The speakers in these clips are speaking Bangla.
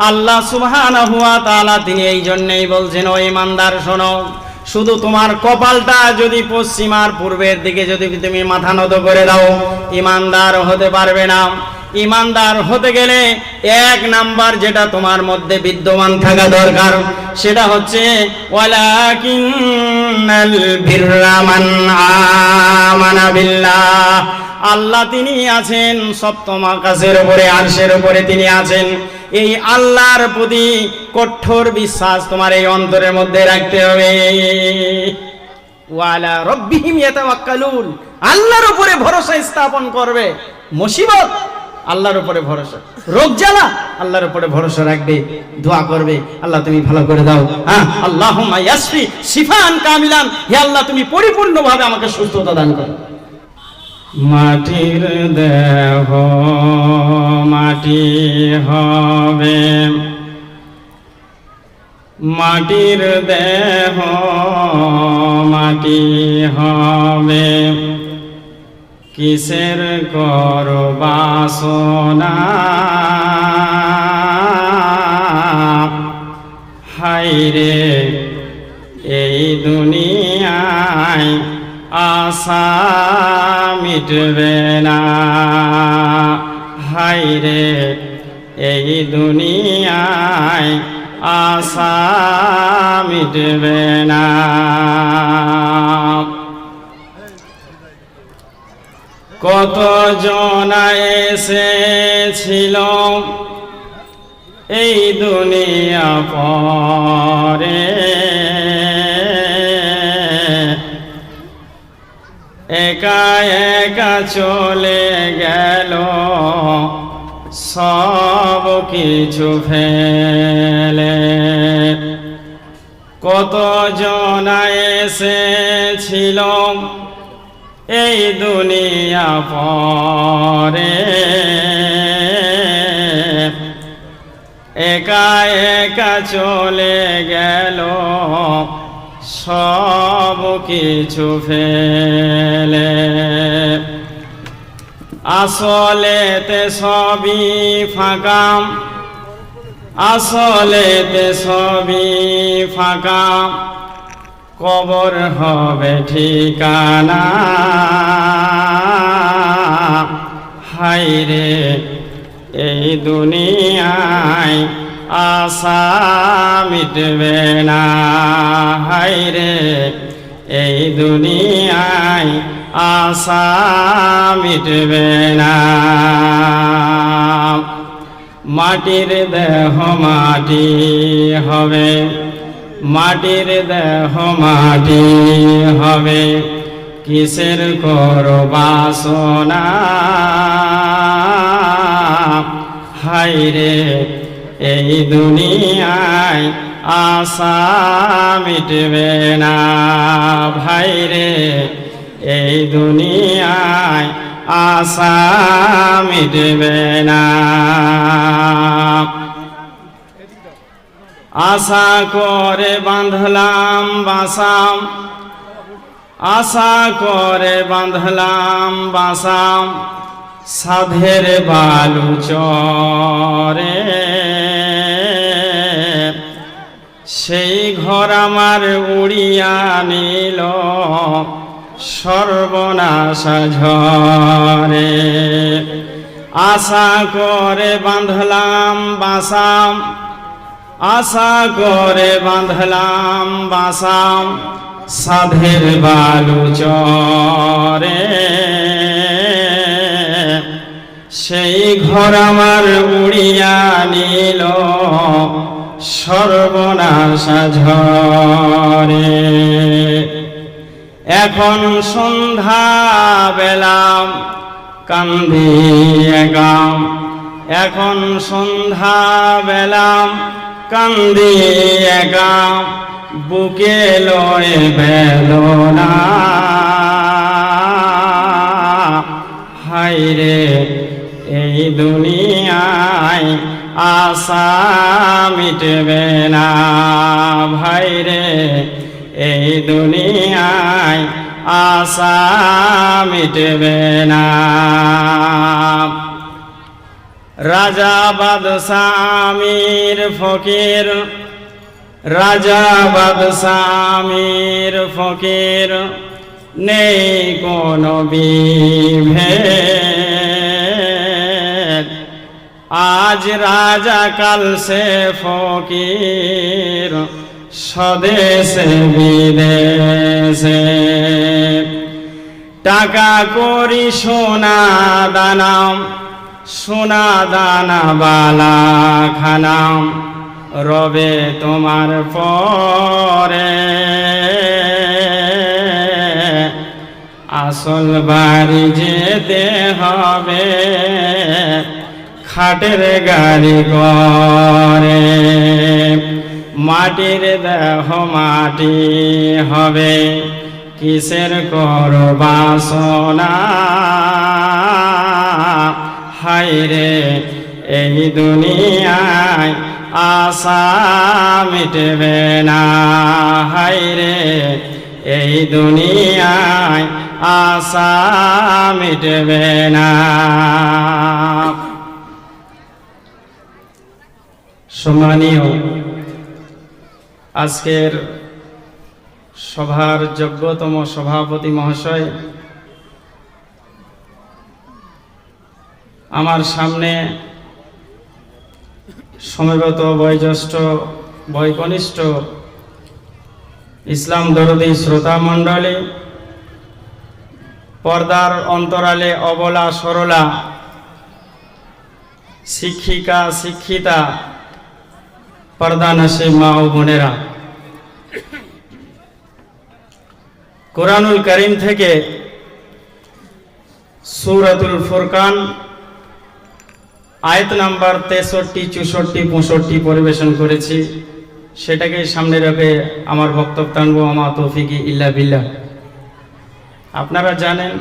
আল্লাহ সুবহানাহু ওয়া তাআলা তিনি এই জন্যই বলছেন, ও ঈমানদার শোনো, শুধু তোমার কপালটা যদি পশ্চিম আর পূর্বের দিকে যদি তুমি মাথা নত করে দাও, ঈমানদার হতে পারবে না। ঈমানদার হতে গেলে এক নাম্বার যেটা তোমার মধ্যে বিদ্যমান থাকা দরকার, সেটা হচ্ছে ওয়ালাকিন্নাল বিররা মান আমানা বিল্লাহ। আল্লাহ তিনি আছেন সপ্তম আকাশের উপরে, আরশের উপরে তিনি আছেন। এই আল্লাহর প্রতি কঠোর বিশ্বাস তোমার এই অন্তরের মধ্যে রাখতে হবে। ওয়ালা রাব্বিহিম ইয়াতাওয়াক্কালুন, আল্লাহর উপরে ভরসা স্থাপন করবে। মুসিবত আল্লাহর উপরে ভরসা, রোগ জ্বালা আল্লাহর উপরে ভরসা রাখবে, দোয়া করবে, আল্লাহ তুমি ভালো করে দাও। হ্যাঁ, আল্লাহুম্মা ইয়াশফি শিফাআন কামিলান, হে আল্লাহ তুমি পরিপূর্ণভাবে আমাকে সুস্থতা দান করো। মাটির দেহ মাটি হবে, মাটির দেহ মাটি হবে, কিসের কর বাসনা, হায়রে এই দুনিয়ায় আশা মিটবে না, হায়রে এই দুনিয়ায় আশা মিটবে না। কত জনা এসেছিল এই দুনিয়া পরে, একা একা চলে গেল সব কিছু ফেলে। কত জনা এসেছিল এই দুনিয়া পরে, একা একা চলে গেল সব কিছু ফেলে। আসলেতে সবই ফাঁকা, আসলেতে সবই ফাঁকা, কবর হবে ঠিকানা, হায়রে এই দুনিয়ায় আশা মিটবে না, হায়রে এই দুনিয়ায় আশা মিটবে না। মাটির দেহ মাটি হবে, মাটির দেহ মাটি হবে, কিসের কর বাসনা, হায়রে এই দুনিয়ায় আশা মিটবে না, ভাইরে এই দুনিয়ায় আশা মিটবে না। আশা করে বাঁধলাম বাসা, আশা করে বাঁধলাম বাসা, সাধের বালু চরে, সেই ঘর আমার উড়িয়া নিল সর্বনাশা ঝরে। আশা করে বাঁধলাম বাসা, আশা করে বাঁধলাম বাসা, সাধের বালু চরে, সেই ঘর আমার উড়িয়া নিল সর্বনাশা ঝরে। এখন সন্ধ্যা বেলাম কান্দি একাম, এখন সন্ধ্যা বেলাম কান্দি একাম, বুকে লয়ে বেদনা, হায়রে এই দুনিয়ায় আশা মিটবে না, ভাইরে এই দুনিয়ায় আশা মিটবে না। রাজা বাদশাহ আমির ফকির, রাজা বাদশাহ আমির ফকির, নেই কোনো বিভেদ। আজ রাজা কাল সে ফকির, স্বদেশে বিদেশে। টাকা করি সোনা দানাম, সোনা দানা বালা খানাম, রবে তোমার পরে। আসল বাড়ি যেতে হবে খাটের গাড়ি করে। মাটির দেহ মাটি হবে, কিসের কর বাসনা। হায়রে এই দুনিয়ায় আশা মিটবে না। হায়রে এই দুনিয়ায় আশা মিটবে না। সম্মানীয় আজকের সভার যোগ্যতম সভাপতি মহাশয়, আমার সামনে সমবেত বয়োজ্যেষ্ঠ বয়কনিষ্ঠ ইসলাম দরদি শ্রোতা মণ্ডলী, পর্দার অন্তরালে অবলা সরলা শিক্ষিকা শিক্ষিতা পর্দানশী মা ও বোনেরা, কোরআনুল কারীম থেকে সূরাতুল ফুরকান আয়াত নাম্বার 63, 64, 65 পরিবেশন করেছি। সেটাকে সামনে রেখে আমার বক্তব্য টানবো। আমা তৌফিকি ইল্লা বিল্লাহ। আপনারা জানেন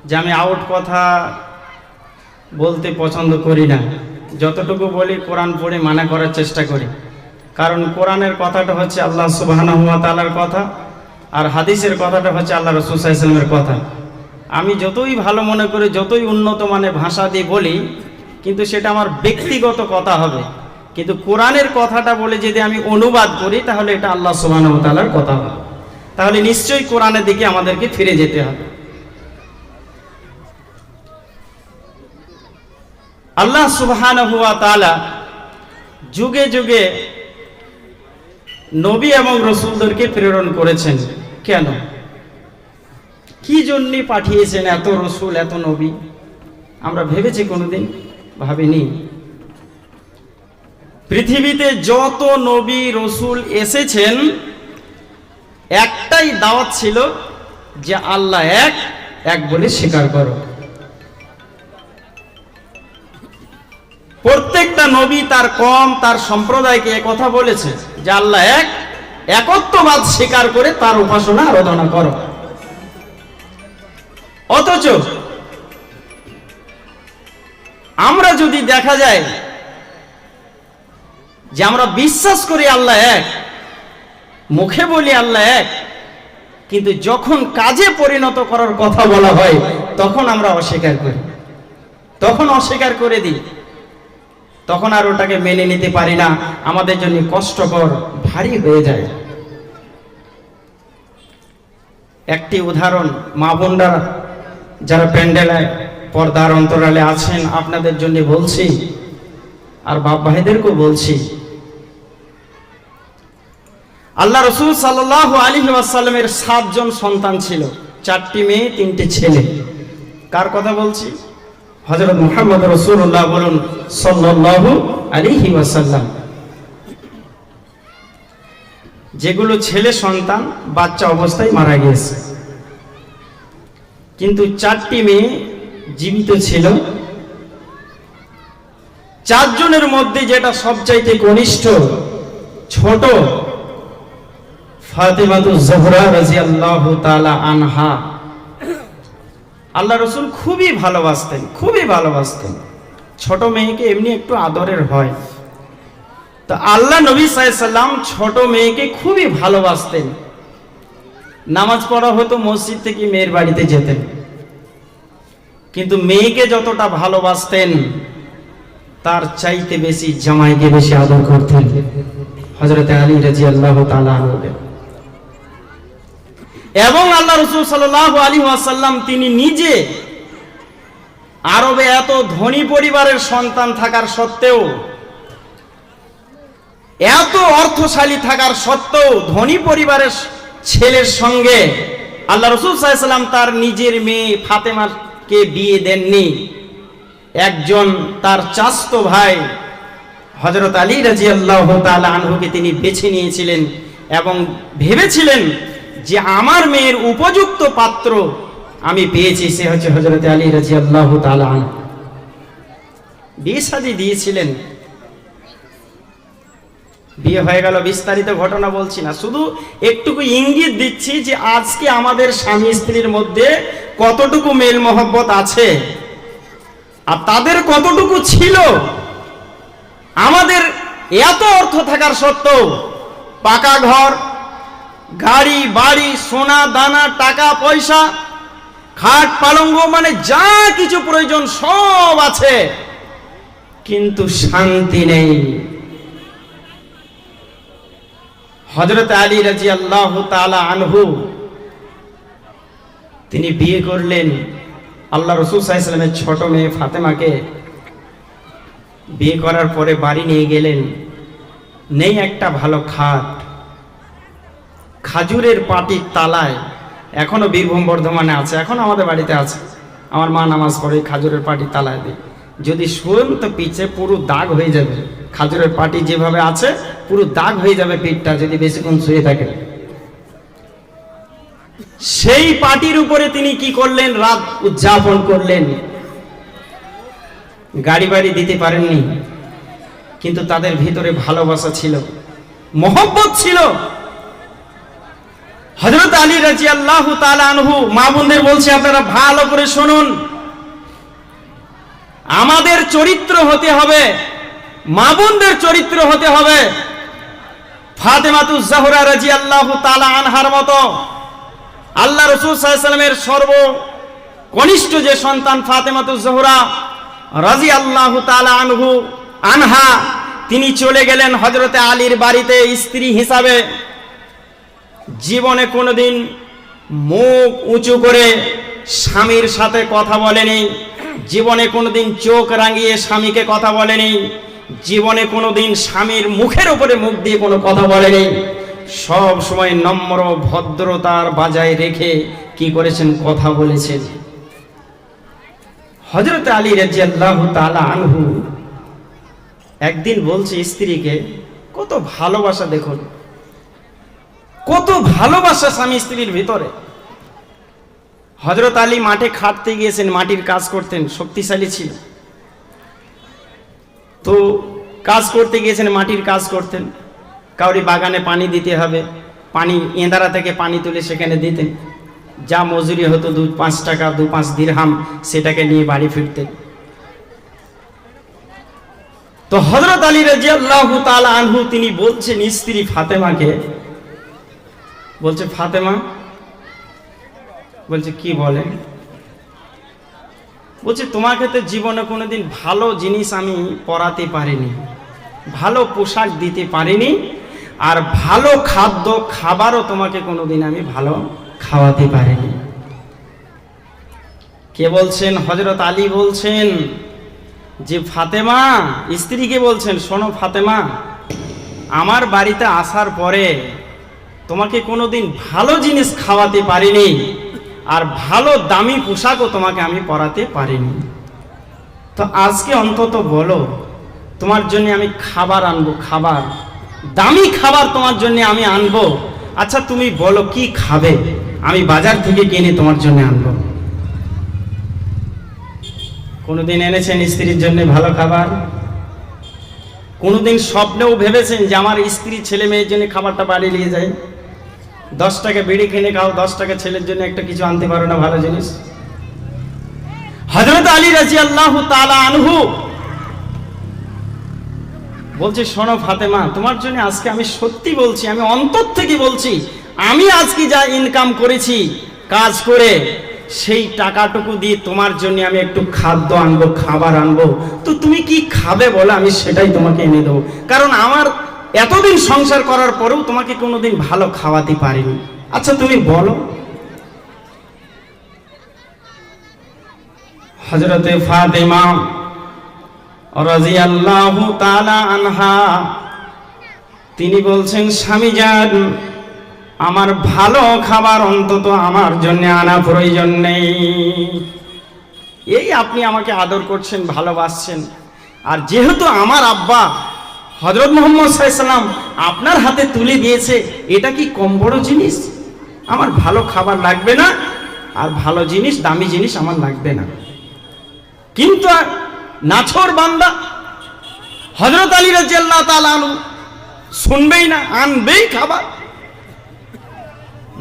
যে আমি আউট কথা বলতে পছন্দ করি না। যতটুকু বলি কোরআন পড়ে মানা করার চেষ্টা করি, কারণ কোরআনের কথাটা হচ্ছে আল্লাহ সুবহানাহু ওয়া তাআলার কথা, আর হাদিসের কথাটা হচ্ছে আল্লাহ রাসূল সাল্লাল্লাহু আলাইহি ওয়াসাল্লামের কথা। আমি যতই ভালো মনে করি, যতই উন্নত মানের ভাষা দিয়ে বলি, কিন্তু সেটা আমার ব্যক্তিগত কথা হবে। কিন্তু কোরআনের কথাটা বলে যদি আমি অনুবাদ করি, তাহলে এটা আল্লাহ সুবহানাহু ওয়া তাআলার কথা হবে। তাহলে নিশ্চয়ই কোরআনের দিকে আমাদেরকে ফিরে যেতে হবে। আল্লাহ সুবহানাহু ওয়া তাআলা যুগে যুগে নবী এবং রাসূলদেরকে প্রেরণ করেছেন। কেন, কি জন্য পাঠিয়েছেন এত রাসূল এত নবী? আমরা ভেবেছি কোনোদিন? ভাবিনি। পৃথিবীতে যত নবী রাসূল এসেছেন, একটাই দাওয়াত ছিল যে আল্লাহ এক, এক বলে স্বীকার করো। প্রত্যেকটা নবী তার কওম তার সম্প্রদায়কে একথা বলেছে যে আল্লাহ এক, একত্ববাদ স্বীকার করে তার উপাসনা আরাধনা করো। অথচ আমরা যদি দেখা যায় যে আমরা বিশ্বাস করি আল্লাহ এক, মুখে বলি আল্লাহ এক, কিন্তু যখন কাজে পরিণত করার কথা বলা হয় তখন আমরা অস্বীকার করি, তখন অস্বীকার করে দিই, তখন আর ওটাকে মেনে নিতে পারি না। আমাদের জন্য কষ্টকর, ভারী হয়ে যায়। একটি উদাহরণ, মা বোনরা যারা প্যান্ডেলে পর্দার অন্তরালে আছেন, আপনাদের জন্য বলছি, আর বাপ ভাইদেরকেও বলছি। আল্লাহ রাসূল সাল্লাল্লাহু আলাইহি ওয়াসাল্লামের 7 জন সন্তান ছিল, 4টি মেয়ে 3টি ছেলে। কার কথা বলছি? হযরত মুহাম্মদ রাসূলুল্লাহ বলুন সাল্লাল্লাহু আলাইহি ওয়াসাল্লাম। যেগুলো ছেলে সন্তান বাচ্চা অবস্থায় মারা গিয়েছে, কিন্তু 4টি মেয়ে জীবিত ছিল। 4 জনের মধ্যে যেটা সবচাইতে কনিষ্ঠ ছোট, ফাতিমাতুজ জোহরা রাদিয়াল্লাহু তাআলা আনহা, আল্লাহ রাসূল খুবই ভালোবাসতেন, খুবই ভালোবাসতেন। ছোট মেয়েকে এমনি একটু আদরের হয়, তো আল্লাহ নবী সাল্লাল্লাহু আলাইহি সাল্লাম ছোট মেয়েকে খুবই ভালোবাসতেন। নামাজ পড়া হতো মসজিদ থেকে মেয়ের বাড়িতে যেতেন, কিন্তু মেয়েকে যতটা ভালোবাসতেন তার চাইতে বেশি জামাইকে বেশি আদর করতেন হযরত আলী রাদিয়াল্লাহু তাআলা আনহু। এবং আল্লাহ রাসূল সাল্লাল্লাহু আলাইহি ওয়াসাল্লাম তিনি নিজে আরবে এত ধনী পরিবারের সন্তান থাকার সত্ত্বেও, এত অর্থশালী থাকার সত্ত্বেও ধনী পরিবারের ছেলের সঙ্গে আল্লাহ রাসূল সাল্লাল্লাহু আলাইহি ওয়াসাল্লাম তার নিজের মেয়ে ফাতেমাকে বিয়ে দেননি। একজন তার চাচাতো ভাই হযরত আলী রাদিয়াল্লাহু তাআলা আনহুকে তিনি বেছে নিয়েছিলেন এবং ভেবেছিলেন যে আমার মেয়ের উপযুক্ত পাত্র আমি পেয়েছি, সে হচ্ছে হযরত আলী রাদিয়াল্লাহু তাআলা আনহু। বিয়ে শাদী দিয়েছিলেন, বিয়ে হয়ে গেল। বিস্তারিত ঘটনা বলছি না, শুধু একটুকু ইঙ্গিত দিচ্ছি যে আজকে আমাদের স্বামী স্ত্রীর মধ্যে কতটুকু মেল মহব্বত আছে আর তাদের কতটুকু ছিল। আমাদের এত অর্থ থাকার সত্ত্বেও পাকা ঘর, গাড়ি বাড়ি, সোনা দানা, টাকা পয়সা, খাট পালঙ্গ, মানে যা কিছু প্রয়োজন সব আছে, কিন্তু শান্তি নেই। হযরত আলী রাদিয়াল্লাহু তাআলা আনহু তিনি বিয়ে করলেন আল্লাহ রাসূল সাল্লাল্লাহু আলাইহি ওয়াসাল্লামের ছোট মেয়ে ফাতেমাকে। বিয়ে করার পরে বাড়ি নিয়ে গেলেন, নেই একটা ভালো খাট, খাজুরের পাটির তালায়, এখনো বীরভূম বর্ধমানে আছে, এখনো আমাদের বাড়িতে আছে। আমার মা নামাজ পড়ে খাজুরের পাটির তালায় দিয়ে, যদি শুন তো পিছে পুরো দাগ হয়ে যাবে। খাজুরের পাটি যেভাবে আছে পুরো দাগ হয়ে যাবে পিঠটা যদি বেশিক্ষণ শুয়ে থাকে। সেই পাটির উপরে তিনি কি করলেন, রাত উদযাপন করলেন। গাড়ি বাড়ি দিতে পারেননি, কিন্তু তাদের ভিতরে ভালোবাসা ছিল, মহব্বত ছিল। হযরত আলী রাদিয়াল্লাহু তাআলা আনহু, মা বোনদের বলছি আপনারা ভালো করে শুনুন, আমাদের চরিত্র হতে হবে, মা বোনদের চরিত্র হতে হবে ফাতেমাতুজ জাহরা রাদিয়াল্লাহু তাআলা আনহার মতো। আল্লাহ রাসূল সাল্লাল্লাহু আলাইহি ওয়াসাল্লামের সর্বকনিষ্ঠ যে সন্তান ফাতেমাতুজ জাহরা রাদিয়াল্লাহু তাআলা আনহা, তিনি চলে গেলেন হযরতে আলীর বাড়িতে স্ত্রী হিসাবে। জীবনে কোনোদিন মুখ উঁচু করে স্বামীর সাথে কথা বলেনি, জীবনে কোনোদিন চোখ রাঙিয়ে স্বামীকে কথা বলেনি, জীবনে কোনোদিন স্বামীর মুখের উপরে মুখ দিয়ে কোনো কথা বলেনি। সব সময় নম্র ভদ্রতার বজায় রেখে কি করেছেন, কথা বলেছেন। হযরত আলী রাদিয়াল্লাহু তাআলা আনহু একদিন বলছে স্ত্রীকে, কত ভালোবাসা, দেখুন কত ভালোবাসা স্বামী স্ত্রীর ভিতরে। হযরত আলী মাঠে খাটতে গিয়েছেন, মাটির কাজ করতেন, শক্তিশালী ছিল, তো কাজ করতে গিয়েছেন, মাটির কাজ করতেন। কাউরি বাগানে পানি দিতে হবে, পানি এঁদারা থেকে পানি তুলে সেখানে দিতেন, যা মজুরি হতো 2-5 টাকা, 2-5 দিরহাম, সেটাকে নিয়ে বাড়ি ফিরতেন। তো হযরত আলী রাদিয়াল্লাহু তাআলা আনহু তিনি বলছেন স্ত্রী ফাতেমাকে, বলছে ফাতেমা, বলছে কি বলে, বলছে তোমাকে তো জীবনে কোনোদিন ভালো জিনিস আমি পরাতে পারিনি, ভালো পোশাক দিতে পারিনি, আর ভালো খাদ্য খাবারও তোমাকে কোনোদিন আমি ভালো খাওয়াতে পারিনি। কে বলছেন? হযরত আলী বলছেন যে ফাতেমা, স্ত্রীকে বলছেন, শোনো ফাতেমা, আমার বাড়িতে আসার পরে তোমাকে কোনোদিন ভালো জিনিস খাওয়াতে পারিনি, আর ভালো দামি পোশাকও তোমাকে আমি পরাতে পারিনি। তো আজকে অন্তত বলো, তোমার জন্য আমি খাবার আনবো, খাবার, দামি খাবার তোমার জন্য আমি আনবো। আচ্ছা তুমি বলো কি খাবে, আমি বাজার থেকে কিনে তোমার জন্য আনবো। কোনোদিন এনেছেন স্ত্রীর জন্য ভালো খাবার? কোনোদিন স্বপ্নেও ভেবেছেন যে আমার স্ত্রী ছেলে মেয়ের জন্য খাবারটা বাড়ি নিয়ে যায়? 10 টাকা বিড়ি কিনে খাও, 10 টাকা ছেলের জন্য একটা কিছু আনতে পারো না ভালো জিনিস? হযরত আলী রাদিয়াল্লাহু তাআলা আনহু বলছে, শোনো ফাতেমা, তোমার জন্য আজকে আমি সত্যি বলছি, আমি অন্তর থেকে বলছি, আমি আজকে যা ইনকাম করেছি কাজ করে, সেই টাকাটুকু দিয়ে তোমার জন্য আমি একটু খাদ্য আনবো, খাবার আনবো, তো তুমি কি খাবে বলো, আমি সেটাই তোমাকে এনে দেবো। কারণ আমার এতদিন সংসার করার পরেও তোমাকে কোনোদিন ভালো খাওয়াতে পারিনি, আচ্ছা তুমি বলো। হযরতে ফাতেমা রাদিয়াল্লাহু তাআলা আনহা তিনি বলছেন, স্বামী যান, আমার ভালো খাবার অন্তত আমার জন্য আনা প্রয়োজন নেই। এই আপনি আমাকে আদর করছেন, ভালোবাসছেন, আর যেহেতু আমার আব্বা হযরত মুহাম্মদ সাল্লাল্লাহু আলাইহি ওয়াসাল্লাম আপনার হাতে তুলে দিয়েছে, এটা কি কম বড় জিনিস? আমার ভালো খাবার লাগবে না, আর ভালো জিনিস, দামি জিনিস আমার লাগবে না। কিন্তু নাছোড় বান্দা হযরত আলী রাদিয়াল্লাহু তাআলা আনহু শুনবেই না, আনবেই খাবার।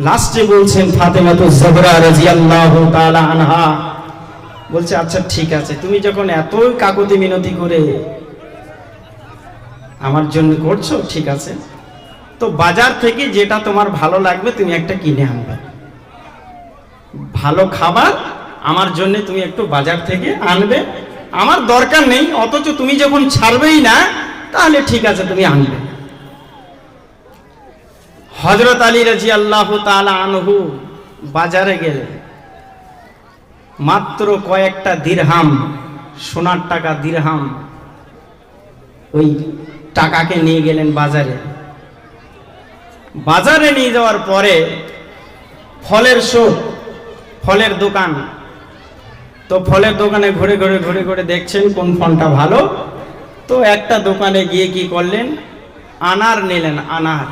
লাস্টে বলছেন ফাতেমা জোহরা রাদিয়াল্লাহু তাআলা আনহা বলছে, আচ্ছা ঠিক আছে, তুমি যখন এতই কাকুতি মিনতি করে আমার জন্য করছো, ঠিক আছে, তো বাজার থেকে যেটা তোমার ভালো লাগবে তুমি একটা কিনে আনবে। ভালো খাবার আমার জন্য তুমি একটু বাজার থেকে আনবে, আমার দরকার নেই, অথচ তুমি যখন ছাড়বেই না, তাহলে ঠিক আছে তুমি আনবে। হযরত আলী রাদিয়াল্লাহু তাআলা আনহু বাজারে গেলেন, মাত্র কয়েকটা দিরহাম, সোনার টাকা দিরহাম, ওই টাকাকে নিয়ে গেলেন বাজারে। বাজারে নিয়ে যাওয়ার পরে ফলের শপ, ফলের দোকান, তো ফলের দোকানে ঘুরে ঘুরে ঘুরে ঘুরে দেখছেন কোন ফলটা ভালো, তো একটা দোকানে গিয়ে কি করলেন, আনার নিলেন। আনার,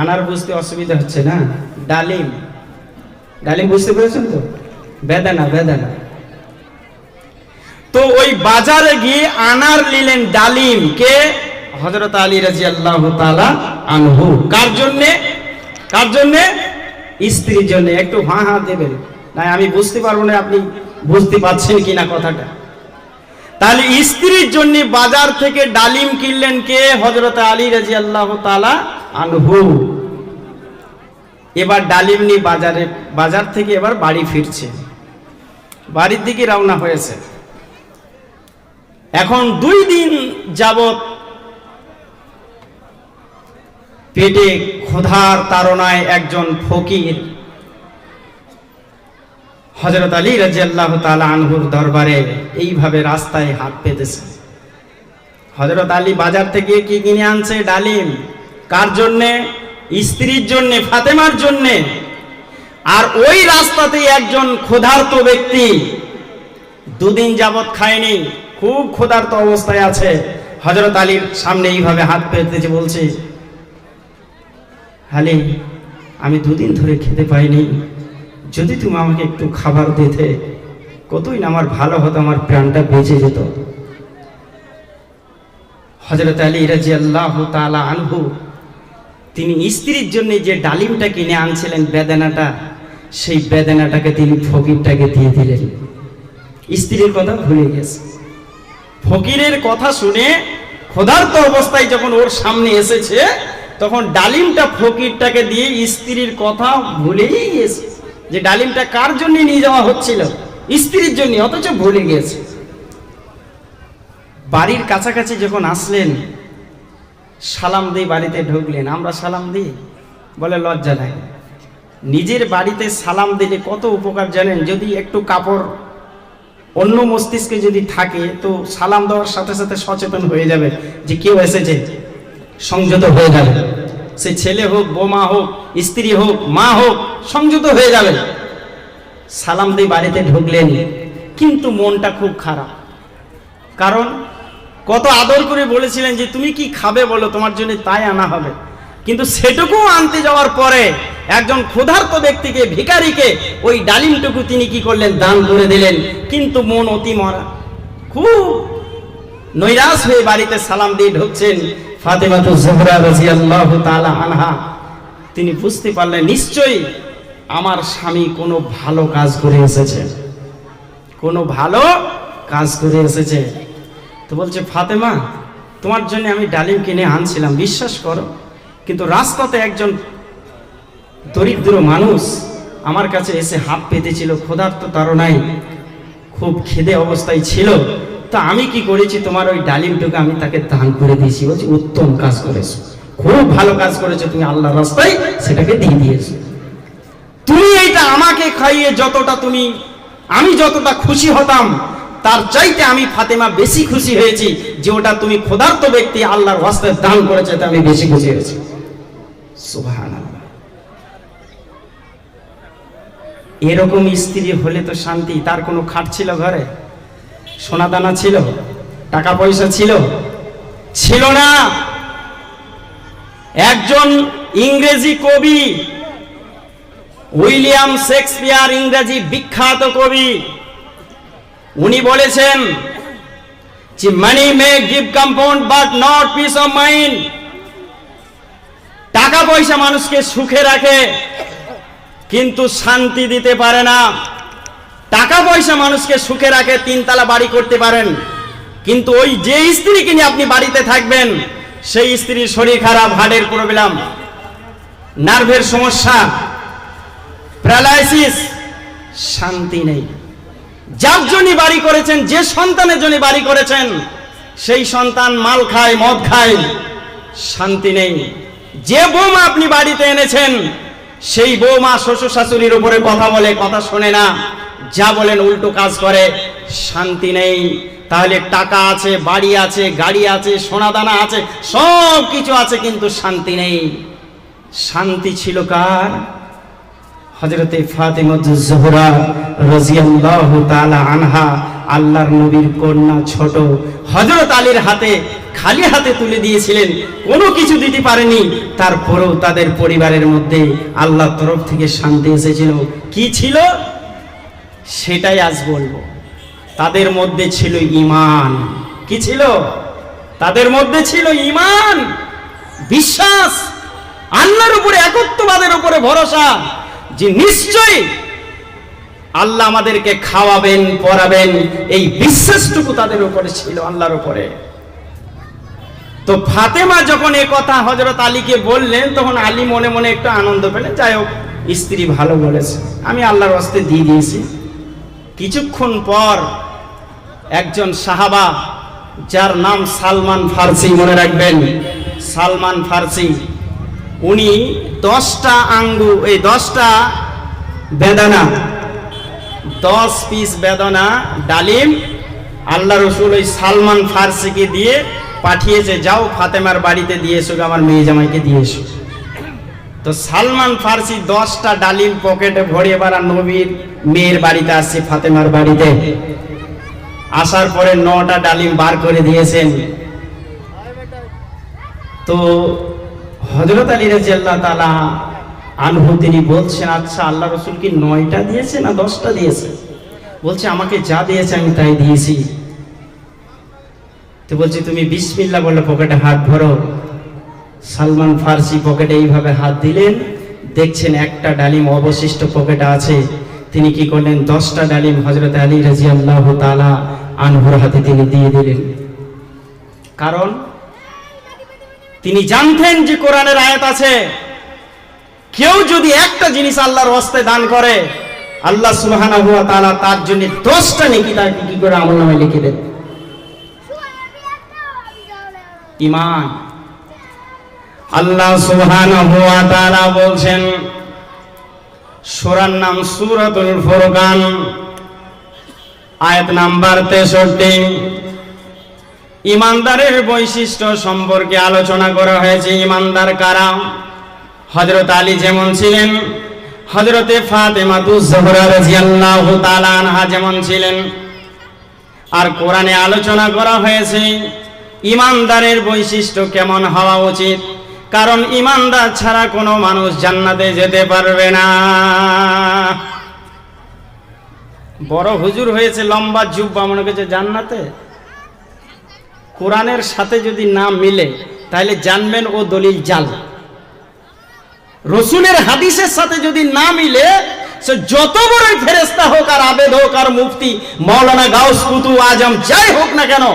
আনার বুঝতে অসুবিধা হচ্ছে না, ডালিম, ডালিম বুঝতে পেরেছেন তো, বেদানা, বেদানা। তো ওই বাজারে গিয়ে আনার নিলেন, ডালিম, কে? হযরত আলী রাদিয়াল্লাহু তাআলা আনহু। কার জন্য? কার জন্য? স্ত্রীর জন্য। একটু হ্যাঁ হ্যাঁ দেবেন, না আমি বুঝতে পারবো না আপনি বুঝতে পারছেন কিনা কথাটা। তাহলে স্ত্রীর জন্য বাজার থেকে ডালিম কিনলেন কে? হযরত আলী রাদিয়াল্লাহু তাআলা আনহু। এবার ডালিম নিয়ে বাজার থেকে এবার বাড়ি ফিরছে, বাড়ির দিকে রওনা হয়েছে। এখন 2 দিন যাবত পেটে ক্ষুধার তাড়নায় একজন ফকির হযরত আলী রাদিয়াল্লাহু তাআলা আনহুর দরবারে এইভাবে রাস্তায় হাত পেতেছে। হযরত আলী বাজার থেকে কি কিনে আনছে? ডালিম। কার জন্যে? স্ত্রীর জন্যে, ফাতেমার জন্যে। আর ওই রাস্তাতেই একজন ক্ষুধার্ত ব্যক্তি 2 দিন যাবত খায়নি, খুব ক্ষুধার্ত অবস্থায় আছে, হযরত আলীর সামনে এইভাবে হাত পেতেছে, বলছে, আলী, আমি 2 দিন ধরে খেতে পাইনি, যদি তুমি আমাকে একটু খাবার দিতে কতই না আমার ভালো হতো, আমার প্রাণটা বেঁচে যেত। হযরত আলী রাদিয়াল্লাহু তাআলা আনহু তিনি স্ত্রীর জন্য যে ডালিমটা কিনে আনছিলেন, বেদানাটা, সেই বেদানাটাকে তিনি ফকিরটাকে দিয়ে দিলেন। স্ত্রীর কথা ভুলে গেছে। ফকিরের কথা শুনে ক্ষুধার্ত অবস্থায় যখন ওর সামনে এসেছে, তখন ডালিমটা ফকিরটাকে দিয়ে স্ত্রীর কথা ভুলেই গেছে, যে ডালিমটা কার জন্য নিয়ে যাওয়া হচ্ছিল, স্ত্রীর জন্য, অথচ ভুলে গেছে। বাড়ির কাছাকাছি যখন আসলেন, সালাম দিয়ে বাড়িতে ঢুকলেন। আমরা সালাম দিই, বলে লজ্জা লাগে। নিজের বাড়িতে সালাম দিলে কত উপকার জানেন? যদি একটু কাপড় অন্য মস্তিষ্কে যদি থাকে, তো সালাম দেওয়ার সাথে সাথে সচেতন হয়ে যাবে যে কেউ এসেছে, সংযত হয়ে যাবে। সে ছেলে হোক, বোমা হোক, স্ত্রী হোক, মা হোক, সংযত হয়ে যাবে। সালাম দিয়ে বাড়িতে ঢুকলেন, কিন্তু মনটা খুব খারাপ। কারণ কত আদর করে বলেছিলেন যে তুমি কি খাবে বলো, তোমার জন্য তাই আনা হবে। কিন্তু সেটুকু আনতে যাওয়ার পরে একজন ক্ষুধার্ত ব্যক্তিকে, ভিখারিকে ওই ডালিমটুকু তিনি কি করলেন? দান করে দিলেন। কিন্তু মন অতি মরা, খুব নৈরাশ হয়ে বাড়িতে সালাম দিয়ে ঢুকছেন ফাতেমা জোহরা রাদিয়াল্লাহু তাআলা আনহা। তিনি বুঝতে পারলেন নিশ্চয়ই আমার স্বামী কোনো ভালো কাজ করে এসেছে, কোনো ভালো কাজ করে এসেছে। তো বলছে, ফাতেমা, তোমার জন্য আমি ডালিম কিনে আনছিলাম, বিশ্বাস করো, কিন্তু রাস্তাতে একজন দরিদ্র মানুষ আমার কাছে এসে হাত পেতেছিল, ক্ষুধার্ত তাড়নায় খুব খিদে অবস্থায় ছিল, তো আমি কি করেছি, তোমার ওই ডালিমটুকু আমি তাকে দান করে দিয়েছি। বলছি উত্তম কাজ করেছো, খুব ভালো কাজ করেছো, তুমি আল্লাহর রাস্তায় সেটাকে দিয়ে দিয়েছো। তুমি এইটা আমাকে খাইয়ে যতটা আমি যতটা খুশি হতাম, তার চাইতে আমি ফাতেমা বেশি খুশি হয়েছি যে ওটা তুমি ক্ষুধার্ত ব্যক্তি আল্লাহর রাস্তায় দান করেছে, তা আমি বেশি খুশি হয়েছি। সুবহানাল্লাহ। এরকম স্ত্রী হলে তো শান্তি। তার কোনো খাট ছিল ঘরে? সোনা দানা ছিল? টাকা পয়সা ছিল? ছিল না। একজন ইংরেজি কবি উইলিয়াম শেক্সপিয়ার, ইংরেজি বিখ্যাত কবি, উনি বলেছেন যে money may give comfort but not peace of mind. টাকা পয়সা মানুষকে সুখে রাখে কিন্তু শান্তি দিতে পারে না। টাকা পয়সা মানুষকে সুখে রাখে, তিনতলা বাড়ি করতে পারেন, কিন্তু ওই যে স্ত্রীকে নিয়ে আপনি বাড়িতে থাকবেন, সেই স্ত্রীর শরীর খারাপ, হার্টের প্রবলেম, নার্ভের সমস্যা, প্যারালাইসিস, শান্তি নেই। যার জন্য বাড়ি করেছেন, যে সন্তানের জন্য বাড়ি করেছেন, সেই সন্তান মাল খায়, মদ খায়, শান্তি নেই। যে বৌমা আপনি বাড়িতে এনেছেন, সেই বৌমা শ্বশুর শাশুড়ির উপরে কথা বলে, কথা শোনে না, যা বলেন উল্টো কাজ করে, শান্তি নেই। তাহলে টাকা আছে, বাড়ি আছে, গাড়ি আছে, সোনাদানা আছে, সব কিছু আছে, কিন্তু শান্তি নেই। শান্তি ছিল কার? হযরতে ফাতেমাতুজ জোহরা রাদিয়াল্লাহু তাআলা আনহা, আল্লাহর নবীর কন্যা, ছোট, হযরত আলীর হাতে খালি হাতে তুলে দিয়েছিলেন, কোনো কিছু দিতে পারেনি। তারপরেও তাদের পরিবারের মধ্যে আল্লাহর তরফ থেকে শান্তি এসেছিল। কি ছিল সেটাই আজ বলবো। তাদের মধ্যে ছিল ঈমান। কি ছিল? তাদের মধ্যে ছিল ঈমান, বিশ্বাস, আল্লাহর উপরে, একত্ববাদের উপরে ভরসা, যে নিশ্চয়ই আল্লাহ আমাদেরকে খাওয়াবেন, পরাবেন, এই বিশ্বাসটুকু তাদের উপরে ছিল, আল্লাহর উপরে। তো ফাতেমা যখন এই কথা হযরত আলীকে বললেন, তখন আলী মনে মনে একটু আনন্দ পেলেন, যাই হোক স্ত্রী ভালো বলেছে, আমি আল্লাহর রাস্তায় দিয়ে দিয়েছি। কিছুক্ষণ পর একজন সাহাবা, যার নাম সালমান ফার্সি, মনে রাখবেন সালমান ফার্সি, উনি 10টা আঙ্গুর, এই 10টা বেদানা, 10 পিস বেদানা ডালিম আল্লাহ রসুল ওই সালমান ফার্সিকে দিয়ে পাঠিয়েছে, যাও ফাতেমার বাড়িতে দিয়ে এসো, আমার মেয়ে জামাইকে দিয়ে এসো। তো সালমান ফার্সি 10টা ডালিম পকেটে ভরে এবার নবীর মেয়ের বাড়িতে আসছে, ফাতেমার বাড়িতে আসার পরে 9টা ডালিম বার করে দিয়েছেন। তো হযরত আলী রাদিয়াল্লাহু তাআলা আনহু তিনি বলছেন, আচ্ছা আল্লাহ রসুল কি 9টা দিয়েছে না 10টা দিয়েছে? বলছে আমাকে যা দিয়েছে আমি তাই দিয়েছি। তো বলছে তুমি বিসমিল্লাহ বলে পকেটে হাত ভরো। সালমান ফার্সি পকেটে এইভাবে হাত দিলেন, দেখছেন একটা ডালিম অবশিষ্ট পকেটে আছে। তিনি কি করলেন, 10টা ডালিম হযরত আলী রাদিয়াল্লাহু তাআলা আনহুর হাতে তিনি দিয়ে দিলেন। কারণ তিনি জানতেন যে কোরআনের আয়াত আছে, কেউ যদি একটা জিনিস আল্লাহর রাস্তায় দান করে, আল্লাহ সুবহানাহু ওয়া তাআলা তার জন্য 10টা নেকি তাকে কি করে আমলনামায় লিখে দেন। ঈমান। আল্লাহ সুবহানাহু ওয়া তাআলা বলছেন, সূরার নাম সূরাতুল ফুরকান, আয়াত নাম্বার 63। ঈমানদারের বৈশিষ্ট্য সম্পর্কে আলোচনা করা হয়েছে। ঈমানদার কারা? হযরত আলী যেমন ছিলেন, হযরতে ফাতেমাতুজ জোহরা রাদিয়াল্লাহু তাআলা আনহা যেমন ছিলেন। আর কোরআনে আলোচনা করা হয়েছে ঈমানদারের বৈশিষ্ট্য কেমন হওয়া উচিত, কারণ ঈমানদার ছাড়া কোনো মানুষ জান্নাতে যেতে পারবে না। বড় হুজুর হয়েছে, লম্বা জুব্বা, মনে করছে জান্নাতে। কোরআনের সাথে যদি না মিলে তাহলে জানবেন ও দলিল জাল। রসুলের হাদিসের সাথে যদি না মিলে, সে যত বড়ই ফেরেশতা হোক, আর আবেদ হোক, আর মুফতি মাওলানা গাউস কুতুব আজম যাই হোক না কেন,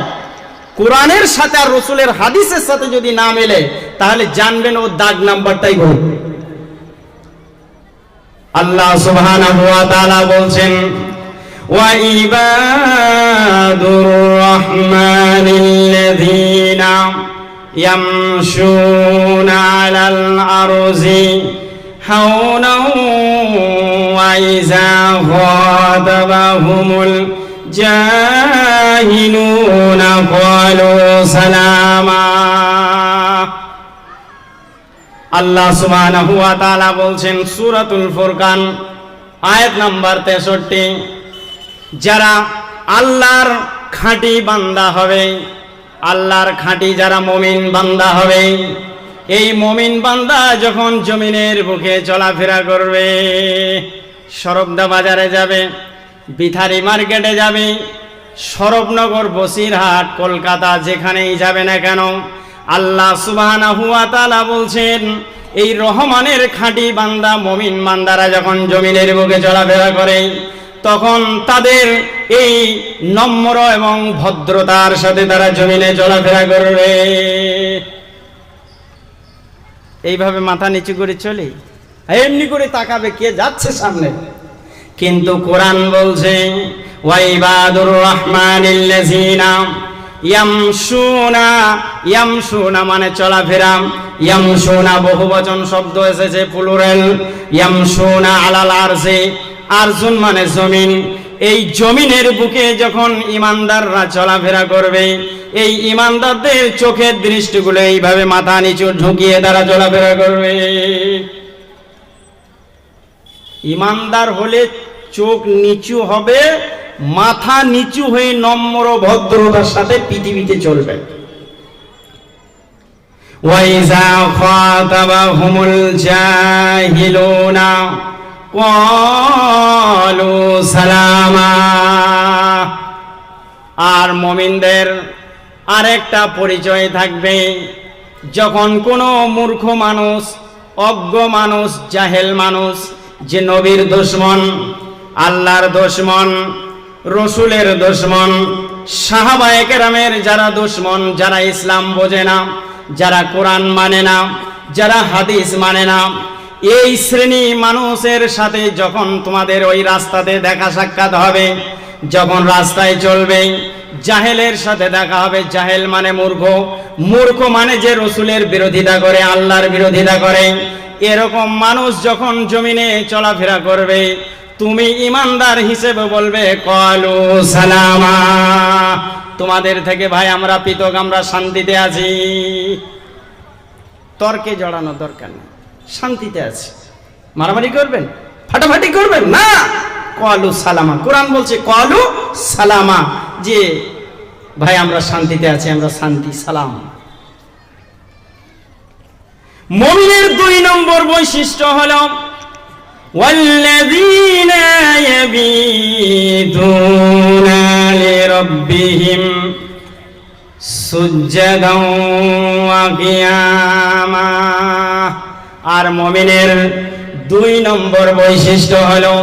কোরআনের সাথে আর রসুলের হাদিসের সাথে যদি না মেলে, তাহলে জানবেন ও দাগ নাম্বারটাই ভুল। আল্লাহ সুবহানাহু ওয়া তাআলা বলছেন ওয়া ইবাদুর রাহমানিল্লাযীনা ইয়ামশুনা আলাল আরজি হাওনাও ওয়া ইযা খাতাবাহুমুল জাহিলুনা ক্বালু সালামা। আল্লাহ সুবহানাহু ওয়া তাআলা বলছেন সূরাতুল ফুরকান আয়াত নাম্বার 63, যারা আল্লাহর খাঁটি বান্দা হবে, আল্লাহর খাঁটি যারা মুমিন বান্দা হবে, এই মুমিন বান্দা যখন জমিনের বুকে চলাফেরা করবে, সরবদা বাজারে যাবে, বিথারি মার্কেটে যাবে, সরবনগর, বসিরহাট, কলকাতা, যেখানেই যাবে না কেন, আল্লাহ সুবহানাহু ওয়া তাআলা বলছেন এই রহমানের খাঁটি বান্দা মুমিন বান্দারা যখন জমিনের বুকে চলাফেরা করে, তখন তাদের এই নম্র এবং ভদ্রতার সাথে তারা জমিনে চলাফেরা করবে। এইভাবে মাথা নিচু করে চলে, এমনি করে তাকাবে কে যাচ্ছে সামনে। কিন্তু কোরআন বলছে ওয়া ইবাদুর রাহমানিল্লাযীনা ইয়ামশুনা, ইয়ামশুনা মানে চলাফেরা, ইয়ামশুনা বহুবচন শব্দ এসেছে প্লুরাল, ইয়ামশুনা আলাল আরজি, আরজুন মানে জমিন, এই জমিনের বুকে যখন ইমানদাররা চলাফেরা করবে, এই ইমানদারদের চোখের দৃষ্টিগুলো এইভাবে মাথা নিচু ঝুঁকিয়ে তারা চলাফেরা করবে। ইমানদার হলে চোখ নিচু হবে, মাথা নিচু হয়ে নম্র ভদ্রতার সাথে পৃথিবীতে চলবে। ওয়াইজা খাতাবাহুমুল জাহিলুনা ক্বালু সালামা। আর মুমিনদের আরেকটা পরিচয় থাকবে, যখন কোনো মূর্খ মানুষ, অজ্ঞ মানুষ, জাহেল মানুষ, যে নবীর দুশমন, আল্লাহর দুশমন, রসুলের দুশমন, সাহাবায়ে কেরামের যারা দুশমন, যারা ইসলাম বোঝে না, যারা কোরআন মানে না, যারা হাদিস মানে না, এই শ্রেণী মানুষের সাথে যখন তোমাদের ওই রাস্তাতে দেখা সাক্ষাৎ হবে, যখন রাস্তায় চলবে, জাহেলের সাথে দেখা হবে। জাহেল মানে মূর্খ, মূর্খ মানে যে রসুলের বিরোধিতা করে, আল্লাহর বিরোধিতা করে, এরকম মানুষ যখন জমিনে চলাফেরা করবে, তুমি ইমানদার হিসেবে বলবে ক্বালু সালামা, তোমাদের থেকে ভাই আমরা পৃথক, আমরা শান্তিতে আছি। তর্কে জড়ানো দরকার নেই, শান্তিতে আছি। মারামারি করবেন, ফাটাফাটি করবেন না, ক্বালু সালামা। কোরআন বলছে ক্বালু সালামা, যে ভাই আমরা শান্তিতে আছি, আমরা শান্তি, সালাম। মুমিনের 2 নম্বর বৈশিষ্ট্য হলো ওয়াল্লাযীনা ইয়াবিতুনা লিরাব্বিহিম সুজদান ওয়া কিয়ামা। আর মুমিনের 2 নম্বর বৈশিষ্ট্য হলো,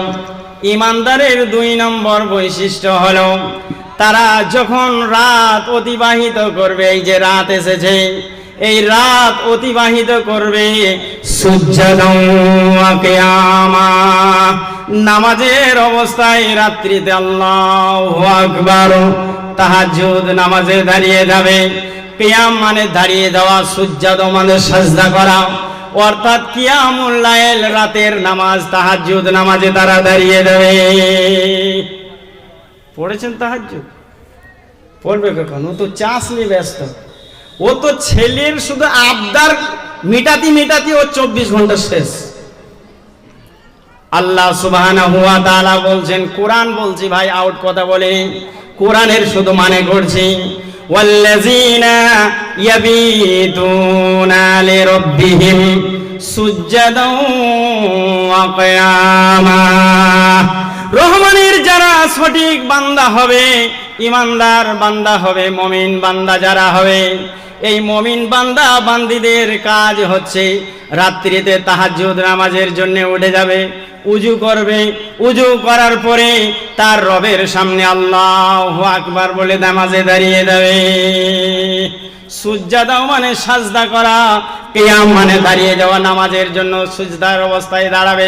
ইমানদারের 2 নম্বর বৈশিষ্ট্য হলো, তারা যখন রাত অতিবাহিত করবে, এই যে রাত এসেছে, এই রাত অতিবাহিত করবে সুজদান ওয়া কিয়ামা, নামাজের অবস্থায় রাত্রিতে আল্লাহু আকবার, তাহাজ্জুদ নামাজে দাঁড়িয়ে যাবে। কিয়াম মানে দাঁড়িয়ে যাওয়া, সুজদা মানে সাজদা করা, অর্থাৎ কিয়ামুল লাইল রাতের নামাজ, তাহাজ্জুদ নামাজে তারা দাঁড়িয়ে যাবে। পড়েছেন তাহাজ্জুদ? পড়বে কখন? ও তো চাষ নিয়ে ব্যস্ত, ও তো ছেলের শুধু আবদার মিটাতি মিটাতি ও 24 ঘন্টা শেষ। আল্লাহ সুবহানাহু ওয়া তাআলা বলছেন, কোরআন বলছি ভাই, আউট কথা বলে, কোরআনের শুধু মানে করছি, ওয়াল্লাযীনা ইয়াবিতুনা লিরাব্বিহিম সুজদান ওয়া কিয়ামা। রহমানের যারা সঠিক বান্দা হবে, ইমানদার বান্দা হবে, মুমিন বান্দা যারা হবে, এই মুমিন বান্দা বান্দিদের কাজ হচ্ছে রাত্রিতে তাহাজ্জুদ নামাজের জন্য উঠে যাবে, উজু করবে, উজু করার পরে তার রবের সামনে আল্লাহু আকবার বলে নামাজে দাঁড়িয়ে যাবে। সুজদাও মানে সাজদা করা, কিয়াম মানে দাঁড়িয়ে যাওয়া, নামাজের জন্য সুজদার অবস্থায় দাঁড়াবে,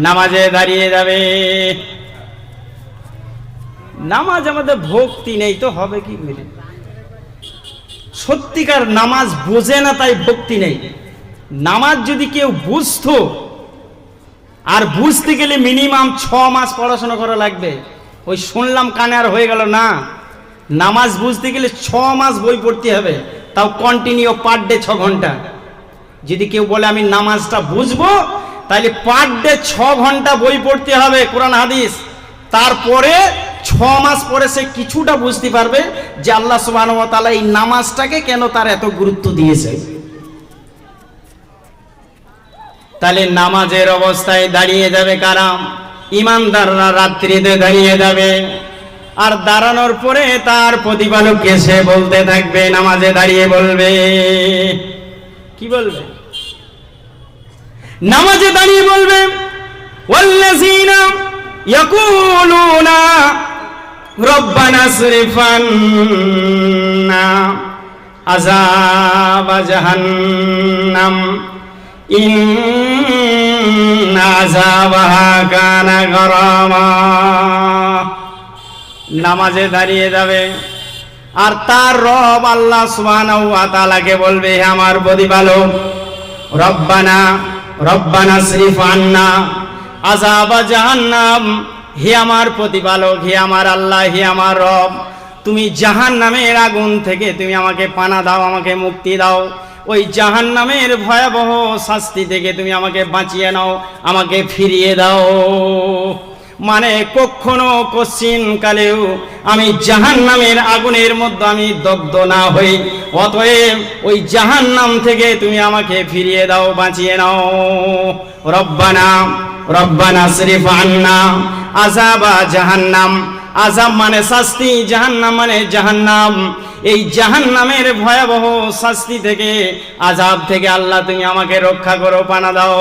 নামাজে দাঁড়িয়ে যাবে। নামাজ আমাদের ভক্তি নেই তো হবে কি করে? সত্যিকার নামাজ বোঝে না তাই ভক্তি নেই। নামাজ যদি কেউ বুঝতো, আর বুঝতে গেলে মিনিমাম 6 মাস পড়াশোনা করা লাগবে। ওই শুনলাম কানে আর হয়ে গেল না। নামাজ বুঝতে গেলে 6 মাস বই পড়তে হবে, তাও কন্টিনিউ পার ডে 6 ঘন্টা। যদি কেউ বলে আমি নামাজটা বুঝবো, তাহলে পার ডে 6 ঘন্টা বই পড়তে হবে কোরআন হাদিস। তারপরে 6 মাস পরে সে কিছুটা বুঝতে পারবে যে আল্লাহ সুবহানাহু ওয়া তাআলা এই নামাজটাকে কেন তার এত গুরুত্ব দিয়েছে। তাহলে নামাজের অবস্থায় দাঁড়িয়ে যাবে কারা? ইমানদাররা রাত্রিতে দাঁড়িয়ে যাবে, আর দাঁড়ানোর পরে তার প্রতিপালককে সে বলতে থাকবে, নামাজে দাঁড়িয়ে বলবে, কি বলবে? নামাজে দাঁড়িয়ে বলবে, ওয়াল্লাযীনা ইয়াকুলুনা রব্বানা আসরিফ আন্না আযাবা জাহান্নাম ইন্না আযাবাহা কানা গরামা। নামাজে দাঁড়িয়ে যাবে, আর তার রব আল্লাহ সুবহানাহু ওয়া তাআলাকে বলবে, হে আমার প্রতিপালক, রব্বানা রব্বানা আসরিফ আন্না আযাবা জাহান্নাম, হে আমার প্রতিপালক, হে আমার আল্লাহ, হে আমার রব, তুমি জাহান্নামের আগুন থেকে তুমি আমাকে পানা দাও, আমাকে মুক্তি দাও। ওই জাহান্নামের ভয়াবহ শাস্তি থেকে তুমি আমাকে বাঁচিয়ে নাও, আমাকে ফিরিয়ে দাও। মানে কখনো কোশ্চিন কালেও আমি জাহান্নামের আগুনের মধ্যে আমি দগ্ধ না হই। অতএব ওই জাহান্নাম থেকে তুমি আমাকে ফিরিয়ে দাও, বাঁচিয়ে নাও। রব্বানা রব্বানা আসরিফ আন্না আযাবা জাহান্নাম, আযাব মানে শাস্তি, জাহান্নাম মানে জাহান্নাম। এই জাহান্নামের ভয়াবহ শাস্তি থেকে, আযাব থেকে আল্লাহ তুমি আমাকে রক্ষা করো, পানা দাও।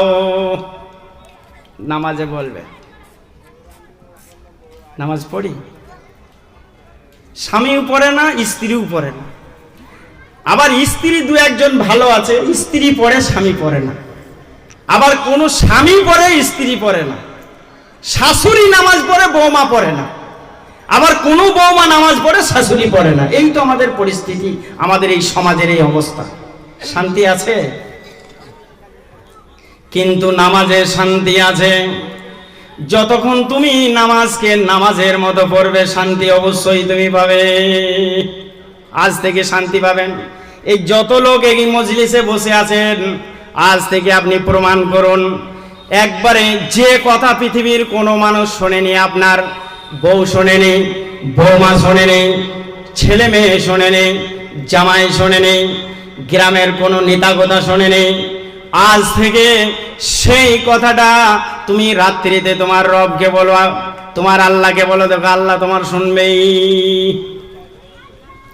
নামাজে বলবে। নামাজ পড়ি, স্বামীও পড়ে না, স্ত্রীও পড়ে না। আবার স্ত্রী 2-1 ভালো আছে, স্ত্রী পড়ে, স্বামী পড়ে না। আবার কোন স্বামী পড়ে, স্ত্রী পড়ে না। শাশুড়ি নামাজ পড়ে, বৌমা পড়ে না। আবার কোন বৌমা নামাজ পড়ে, শাশুড়ি পড়ে না। এই তো আমাদের পরিস্থিতি, আমাদের এই সমাজের এই অবস্থা। শান্তি আছে? কিন্তু নামাজে শান্তি আছে। যতক্ষণ তুমি নামাজকে নামাজের মতো পড়বে, শান্তি অবশ্যই তুমি পাবে। আজ থেকে শান্তি পাবেন। এই যত লোক এই মজলিসে বসে আছেন, আজ থেকে আপনি প্রমাণ করুন, একবারে যে কথা পৃথিবীর কোনো মানুষ শোনেনি, আপনার বউ শোনেনি, বৌমা শোনেনি, ছেলে মেয়ে শোনেনি, জামাই শোনেনি, গ্রামের কোনো নেতা কথা শোনেনি, আজ থেকে সেই কথাটা তুমি রাত্রিতে তোমার রবকে বলো, তোমার আল্লাহকে বলো, দেখো আল্লাহ তোমার শুনবেই।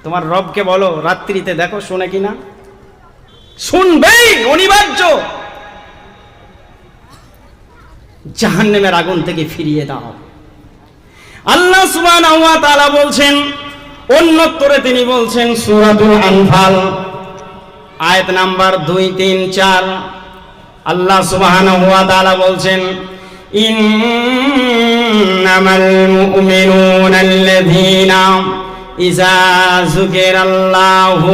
তোমার রবকে বলো রাত্রিতে, দেখো শুনে কিনা, শুনবেই, অনিবার্য। জাহান্নামের আগুন থেকে ফিরিয়ে দাও। আল্লাহ সুবহানাহু ওয়া তাআলা বলছেন, অন্যত্তরে তিনি বলছেন সূরাতুল আনফাল আয়াত নাম্বার 2, 3, 4। আল্লাহ সুবহানাহু ওয়া তাআলা বলছেন, ইন্নামাল মুমিনুনা আল্লাযীনা ইযা যুকিরাল্লাহু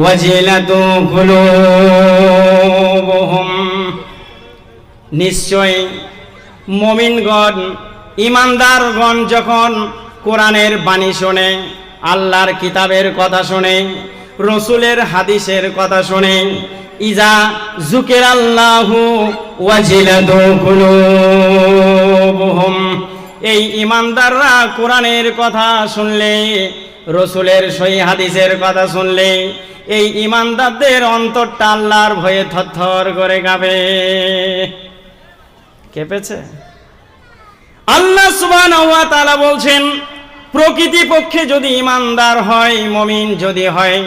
ওয়াজিলাত কুলুবুহুম। নিশ্চয় মুমিনগণ, ইমানদারগণ যখন কোরআনের বাণী শোনে, আল্লাহর কিতাবের কথা শোনে, রসুলের হাদিসের কথা শোনে, ইজা যুকিরাল্লাহু ওয়াজিলাত কুলুবুহুম, এই ইমানদাররা কোরআনের কথা শুনলে, রসুলের সহি হাদিসের কথা শুনলে, এই ইমানদারদের অন্তরটা আল্লাহর ভয়ে থরথর করে কাঁপে। কেঁপেছে? আল্লাহ সুবহানাহু ওয়া তাআলা বলছেন, প্রকৃতিপক্ষে যদি ইমানদার হয়, মুমিন যদি হয়,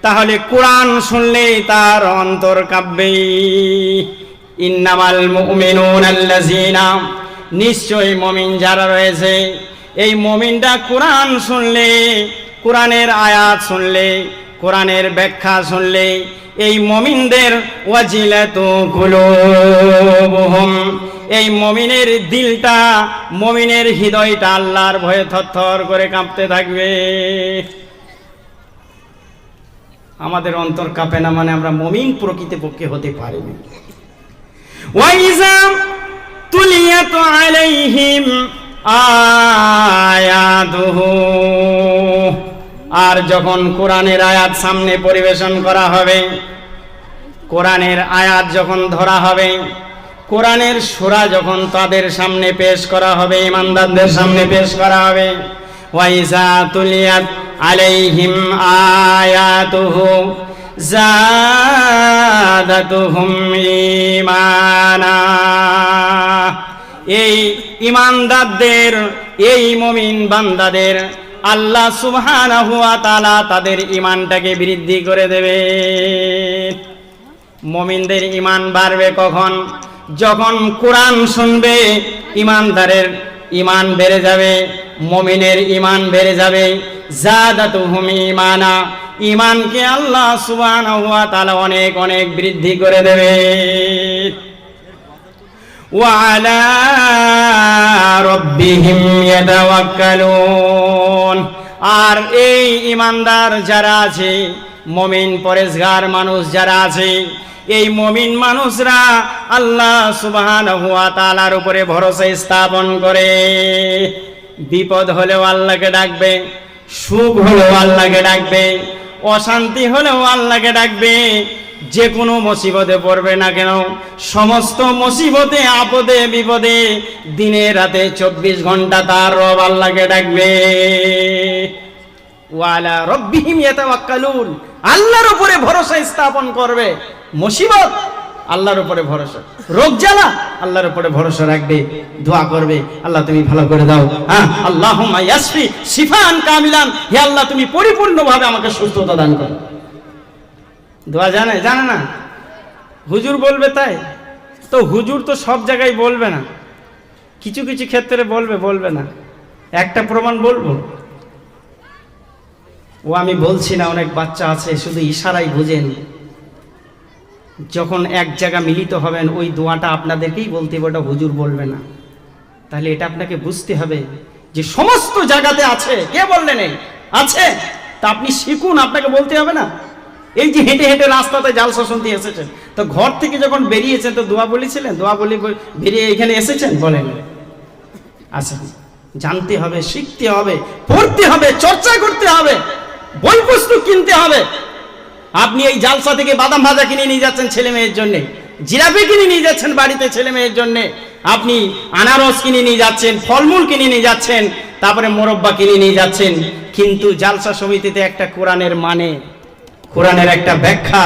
তাহলে কোরআন শুনলেই তার অন্তর কাঁপবে। ইন্নামাল মুমিনুনা আল্লাযীনা, নিশ্চয় মুমিন যারা রয়েছে, এই মুমিনটা কোরআন শুনলে, কোরআনের আয়াত শুনলে, কোরআনের ব্যাখ্যা শুনলে, এই মুমিনদের ওয়াজিলাতু কুলুবুহুম, এই মুমিনের দিলটা, মুমিনের হৃদয়টা আল্লাহর ভয়ে থরথর করে কাঁপতে থাকবে। আমাদের অন্তর কাঁপে না মানে আমরা মুমিন প্রকৃতপক্ষে হতে পারিনি। ওয়াইজা তুলিয়াত আলাইহিম আয়াতুহু, আর যখন কোরআনের আয়াত সামনে পরিবেশন করা হবে, কোরআনের আয়াত যখন ধরা হবে, কোরআনের সূরা যখন তাদের সামনে পেশ করা হবে, ইমানদারদের সামনে পেশ করা হবে, ওয়াইজা তুলিয়াত আলাইহিম আয়াতুহু যাদাতুহুম ঈমানা, এই ইমানদারদের, এই মুমিন বান্দাদের আল্লাহ সুবহানাহু ওয়া তাআলা তাদের ঈমানটাকে বৃদ্ধি করে দেবে। মুমিনদের ঈমান বাড়বে কখন? যখন কোরআন শুনবে, ইমানদারের ঈমান বেড়ে যাবে, মুমিনের ঈমান বেড়ে যাবে। যাদাতুহুম ঈমানা, ঈমানকে আল্লাহ সুবহানাহু ওয়া তাআলা অনেক অনেক বৃদ্ধি করে দেবে। ওয়া আলা রাব্বিহিম ইয়াতাওয়াক্কালুন, আর এই ঈমানদার যারা আছে, মুমিন পরেজগার মানুষ যারা আছে, এই মুমিন মানুষরা আল্লাহ সুবহানাহু ওয়া তাআলার উপরে ভরসা স্থাপন করে। বিপদ হলেও আল্লাহকে ডাকবে, সুখ হলেও আল্লাহকে ডাকবে, অশান্তি হলেও আল্লাহকে ডাকবে। যে কোনো মুসিবতে পড়বে না কেন, সমস্ত মুসিবতে, আপদে বিপদে, দিনে রাতে 24 ঘন্টা তার রব আল্লাহকে ডাকবে। ওয়ালা রাব্বিহিম ইয়াতাওয়াক্কালুন, আল্লাহর উপরে ভরসা স্থাপন করবে। মুসিবত, আল্লাহর উপরে ভরসা। রোগ জ্বালা, আল্লাহর উপরে ভরসা রাখবে, দোয়া করবে, আল্লাহ তুমি ভালো করে দাও। হ্যাঁ, আল্লাহুম্মা ইয়াসফি শিফাআন কামিলান, হে আল্লাহ তুমি পরিপূর্ণভাবে আমাকে সুস্থতা দান করো। দোয়া জানে না? হুজুর বলবে তাই তো? হুজুর তো সব জায়গায় বলবে না, কিছু কিছু ক্ষেত্রে বলবে না। একটা প্রমাণ বলবো, ও আমি বলছি না, অনেক বাচ্চা আছে শুধু ইশারাই বুঝেন। যখন এক জায়গা মিলিত হবেন, ওই দোয়াটা আপনাদেরকেই বলতে হবে, ওটা হুজুর বলবে না। তাহলে এটা আপনাকে বুঝতে হবে যে সমস্ত জায়গাতে আছে। কে বললেন এই আছে? তা আপনি শিখুন, আপনাকে বলতে হবে না। এই যে হেঁটে হেঁটে রাস্তাতে জালসা শুনতে এসেছেন, তো ঘর থেকে যখন বেরিয়েছেন তো দোয়া বলেছিলেন? দোয়া বলে বেরিয়ে এখানে এসেছেন? বলেন। আচ্ছা, জানতে হবে, শিখতে হবে, পড়তে হবে, চর্চা করতে হবে, বই পুস্তক কিনতে হবে। আপনি এই জালসা থেকে বাদাম ভাজা কিনে নিয়ে যাচ্ছেন ছেলে মেয়ের জন্য, জিলাপি কিনে নিয়ে যাচ্ছেন বাড়িতে ছেলে মেয়ের জন্য, আপনি আনারস কিনে নিয়ে যাচ্ছেন, ফলমূল কিনে নিয়ে যাচ্ছেন, তারপরে মোরব্বা কিনে নিয়ে যাচ্ছেন, কিন্তু জালসা সমিতিতে একটা কোরআনের মানে, কোরআনের একটা ব্যাখ্যা,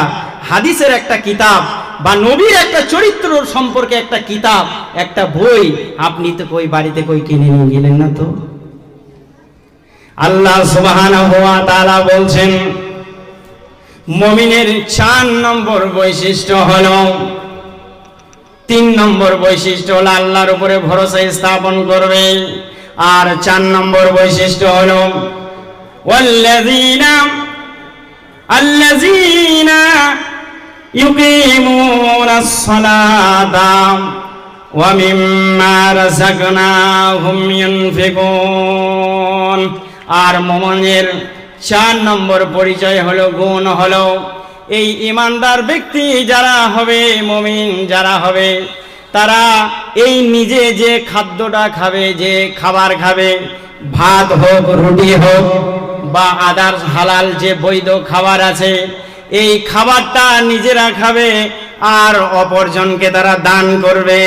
হাদিসের একটা কিতাব, বা নবীর একটা চরিত্র সম্পর্কে একটা কিতাব, একটা বই আপনি তো কই বাড়িতে কই কিনে নিয়ে গেলেন না। তো আল্লাহ সুবহানাহু ওয়া তাআলা বলছেন, মুমিনের 4 নম্বর বৈশিষ্ট্য হলো, 3 নম্বর বৈশিষ্ট্য হলো আল্লাহর উপরে ভরসা স্থাপন করবে, আর 4 নম্বর বৈশিষ্ট্য হলো আল্লাযীনা ইউকিমুনাস সালাতা ওয়া মিম্মা রাযাকনাহুম ইউনফিকুন। আর মুমিনের 4 নম্বর পরিচয় হলো, গুণ হলো, এই ইমানদার ব্যক্তি যারা হবে, মুমিন যারা হবে, তারা এই নিজে যে খাদ্যটা খাবে, যে খাবার খাবে, ভাত হোক, রুটি হোক, বা আদার্স হালাল যে বৈধ খাবার আছে, এই খাবারটা নিজেরা খাবে আর অপরজনকে তারা দান করবে।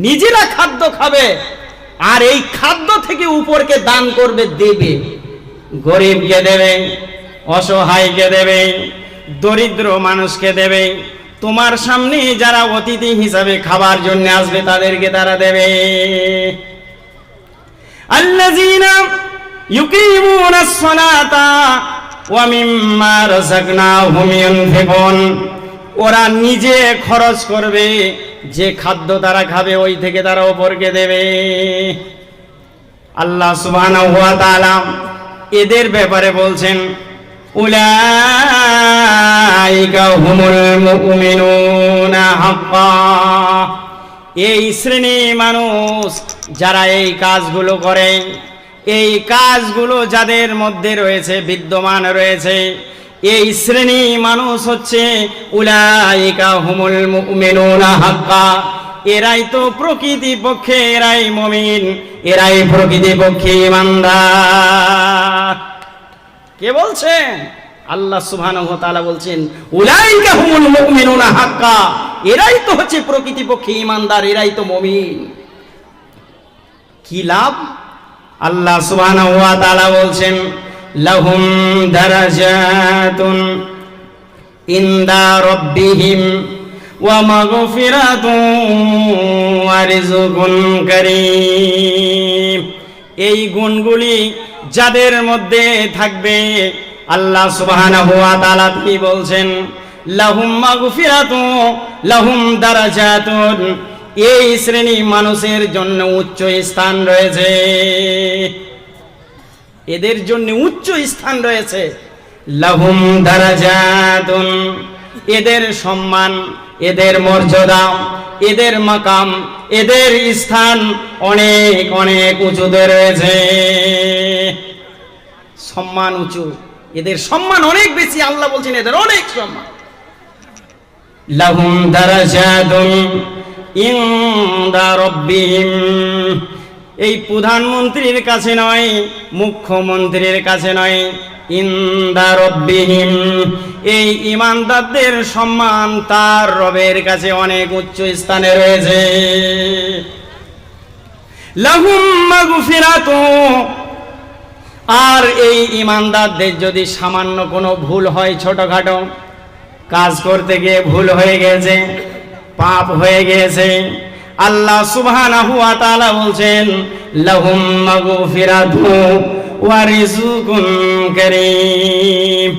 নিজেরা খাদ্য খাবে আর এই খাদ্য থেকে উপরকে দান করবে, দেবে, গরিবকে দেবে, অসহায়কে দেবে, দরিদ্র মানুষকে দেবে, তোমার সামনে যারা অতিথি হিসাবে খাবার জন্য আসবে তাদেরকে তারা দেবে। আল্লাযীনা ইউকিমুনাস সালাতা ওয়া মিম্মা রাযাকনাহুম ইউনফিকুন, ওরা নিজে খরচ করবে, যে খাদ্য তারা খাবে ওই থেকে তারা অপরকে দেবে। আল্লাহ সুবহানাহু ওয়া তাআলা এদের ব্যাপারে বলছেন উলাইকা হুমুল মুমিনুনা হাক্কা। এই শ্রেণী মানুষ যারা এই কাজগুলো করে, এই কাজগুলো যাদের মধ্যে রয়েছে, বিদ্যমান রয়েছে, এই শ্রেণী মানুষ হচ্ছে উলাইকা হুমুল মুমিনুনা হাক্কা। এরাই তো প্রকৃতি পক্ষে এরাই মুমিন, এরাই প্রকৃতি পক্ষে ঈমানদার। কে বলছেন? আল্লাহ সুবহানাহু ওয়া তাআলা বলছেন উলাইকা হুমুল মুমিনুনা হাক্কা, এরাই তো হচ্ছে প্রকৃতি পক্ষে ঈমানদার, এরাই তো মুমিন। কি লাভ? আল্লাহ সুবহানাহু ওয়া তাআলা বলছেন লাহুম দারাজাতুন ইনদা রাব্বিহিম ওয়া মাগফিরাতুন ওয়া রিজকুন কারীম। এই গুণগুলি যাদের মধ্যে থাকবে, আল্লাহ সুবহানাহু ওয়া তাআলা কি বলছেন? লাহুম মাগফিরাতুন লাহুম দারাজাতুন, এই শ্রেণী মানুষের জন্য উচ্চ স্থান রয়েছে, এদের জন্য উচ্চ স্থান রয়েছে। লাহুম দারাজাতুন, এদের সম্মান, এদের মর্যাদা, এদের মাকাম, এদের স্থান অনেক অনেক উঁচুতে রয়েছে। সম্মান উঁচু, এদের সম্মান অনেক বেশি। আল্লাহ বলছেন এদের অনেক সম্মান। লাহুম দারাজাতুন ইনদা রাব্বিহিম, এই প্রধানমন্ত্রীর কাছে নয়, মুখ্যমন্ত্রীর কাছে নয়, ইনদা রাব্বিহিম, এই ঈমানদারদের সম্মান তার রবের কাছে অনেক উচ্চ স্থানে রয়েছে। লাহুম মাগফিরাতুন, আর এই ঈমানদারদের যদি সামান্য কোনো ভুল হয়, ছোটখাটো কাজ করতে গিয়ে ভুল হয়ে গেছে, পাপ হয়ে গেছে, আল্লাহ সুবহানাহু ওয়া তাআলা বলছেন লাহুম মাগফিরাতুন ওয়া রিজকুন কারীম।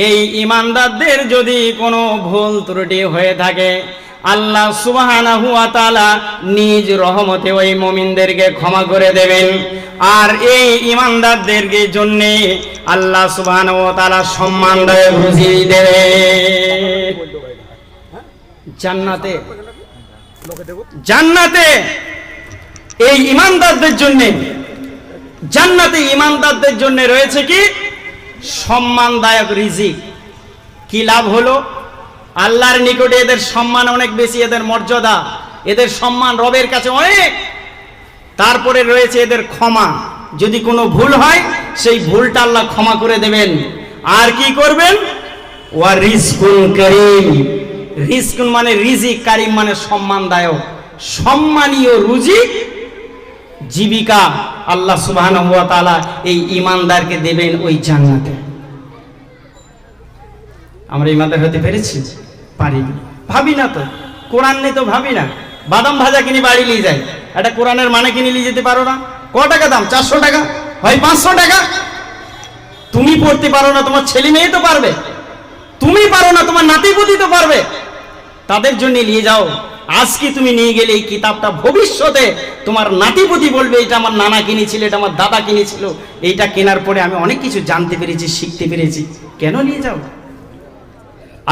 এই ঈমানদারদের যদি কোনো ভুল ত্রুটি হয়ে থাকে, আল্লাহ সুবহানাহু ওয়া তাআলা নিজ রহমতে ওই মুমিনদেরকে ক্ষমা করে দেবেন। আর এই ঈমানদারদেরকে জন্য আল্লাহ সুবহানাহু ওয়া তাআলা সম্মানদায়ক রুজি দেবে জান্নাতে। জান্নাতে এই ঈমানদারদের জন্য, জান্নাতে ঈমানদারদের জন্য রয়েছে কি? সম্মানদায়ক রিজিক। কি লাভ হলো? আল্লাহর নিকটে এদের সম্মান অনেক বেশি, এদের মর্যাদা, এদের সম্মান রবের কাছে অনেক। তারপরে রয়েছে এদের ক্ষমা, যদি কোনো ভুল হয় সেই ভুলটা আল্লাহ ক্ষমা করে দেবেন। আর কি করবেন? ওয়া রিজকুন কারীম, রিজকুন মানে রিজিক, কারীম মানে সম্মানদায়ক, সম্মানীয় রুজিক, জীবিকা আল্লাহ সুবহানাহু ওয়া তাআলা এই ঈমানদারকে দেবেন ওই জান্নাতে। আমরা ঈমানদার হতে পেরেছি? পারিনি, ভাবি না তো। কোরআন নেই তো ভাবি না। বাদাম ভাজা কিনে বাড়ি নিয়ে যায়, একটা কোরআনের মানে কিনে নিয়ে যেতে পারো না? ক টাকা দাম? 400 টাকা, হয় 500 টাকা। তুমি পড়তে পারো না, তোমার ছেলে মেয়ে তো পারবে। তুমি পারো না, তোমার নাতিপুতি তো পারবে। তাদের জন্য নিয়ে যাও। আজকে তুমি নিয়ে গেলে এই কিতাবটা ভবিষ্যতে তোমার নাতিপুতি বলবে এটা আমার নানা কিনেছিল, এটা আমার দাদা কিনেছিল, এইটা কেনার পরে আমি অনেক কিছু জানতে পেরেছি, শিখতে পেরেছি। কেন নিয়ে যাও?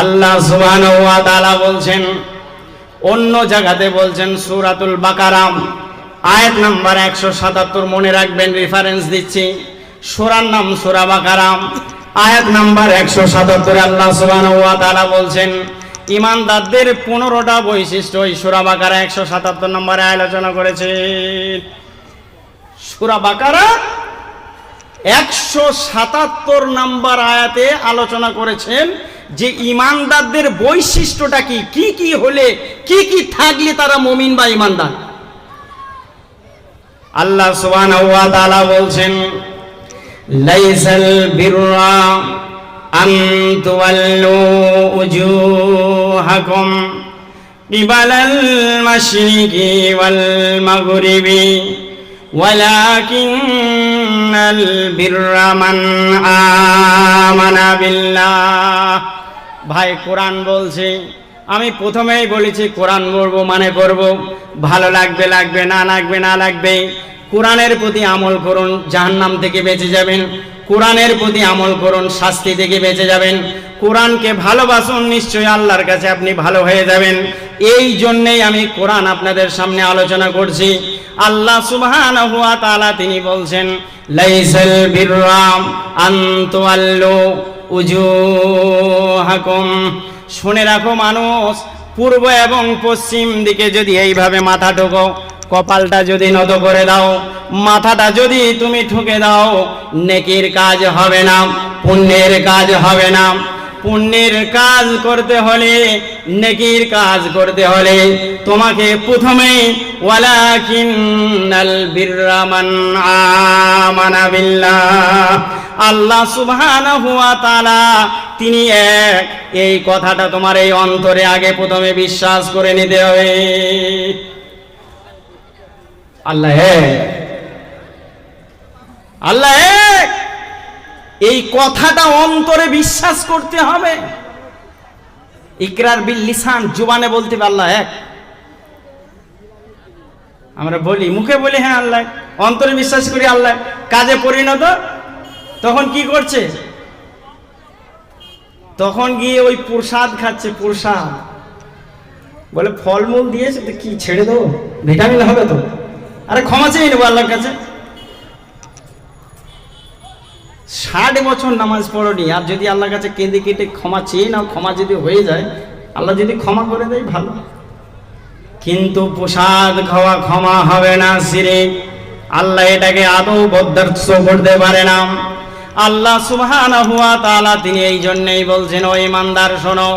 আল্লাহ সুবহানাহু ওয়া তাআলা বলছেন, অন্য জায়গাতে বলছেন সূরাতুল বাকারা আয়াত নাম্বার 177, মনে রাখবেন, রেফারেন্স দিচ্ছি। সূরার নাম সূরা বাকারা, আয়াত নাম্বার 177 আল্লাহ সুবহানাহু ওয়া তাআলা বলছেন ঈমানদারদের 15টা বৈশিষ্ট্য এই সূরা বাকারা 177 নম্বরে আলোচনা করেছে। সূরা বাকারা 177 নম্বর আয়াতে আলোচনা করেছেন যে ঈমানদারদের বৈশিষ্ট্যটা কি, কি কি হলে, কি কি থাকলে তারা মুমিন বা ঈমানদার। আল্লাহ সুবহানাহু ওয়া তাআলা বলছেন লাইসাল বিররা আন তুওয়াল্লু উজুহাকুম কিবালাল মাশরিকি ওয়াল মাগরিবি ওয়ালাকিন্নাল বিররা মান আমানা বিল্লাহ। ভাই কোরআন বলছে, আমি প্রথমেই বলেছি কোরআন পড়বো মানে করব, ভালো লাগবে লাগবে, না লাগবে না লাগবে। কোরআনের প্রতি আমল করুন, জাহান্নাম থেকে বেঁচে যাবেন। কোরআনের প্রতি আমল করুন, শাস্তি থেকে বেঁচে যাবেন। কোরআনকে ভালোবাসুন, নিশ্চয়ই আল্লাহর কাছে আপনি ভালো হয়ে যাবেন। এই জন্যেই আমি কোরআন আপনাদের সামনে আলোচনা করছি। আল্লাহ সুবহানাহু ওয়া তাআলা তিনি বলছেন, লাইসাল বিররা আন তুওয়াল্লু উজুহাকুম। শুনে রাখো মানুষ, পূর্ব এবং পশ্চিম দিকে যদি এইভাবে মাথা ঠোকো, কপালটা যদি নত করে দাও, মাথাটা যদি তুমি ঠুকে দাও, নেকির কাজ হবে না, পুণ্যের কাজ হবে না। পুণ্যের কাজ করতে হলে, নেকির কাজ করতে হলে তোমাকে প্রথমে ওয়ালাকিন্নাল বিররা মান আমানা বিল্লাহ। আল্লাহ সুবহানাহু ওয়া তাআলা তিনি এক, এই কথাটা তোমার এই অন্তরে আগে প্রথমে বিশ্বাস করে নিতে হবে। আল্লাহ এক, আল্লাহ এক, এই কথাটা অন্তরে বিশ্বাস করতে হবে। ইকরার বিল লিসান, জুবানে বলতে হবে আল্লাহ এক। আমরা বলি, মুখে বলি হ্যাঁ আল্লাহ, অন্তরে বিশ্বাস করি আল্লাহ, কাজে পরিণত তখন কি করছে? তখন গিয়ে ওই প্রসাদ খাচ্ছে। প্রসাদ বলে ফলমূল দিয়েছে তো কি ছেড়ে দেবো, ভিটামিন হবে তো, আরে ক্ষমা চেয়ে নেবো আল্লাহর কাছে। 60 বছর নামাজ পড়নি, আর যদি আল্লাহর কাছে কেঁদে কেটে ক্ষমা চেয়ে নাও, ক্ষমা যদি হয়ে যায়, আল্লাহ যদি ক্ষমা করে দেয় ভালো, কিন্তু প্রসাদ খাওয়া ক্ষমা হবে না, শিরক। আল্লাহ এটাকে আদৌ বরদাস্ত করতে পারে না। আল্লাহ সুবহানাহু ওয়া তাআলা তিনি এই জন্যই বলছেন, ও ঈমানদার শোনো,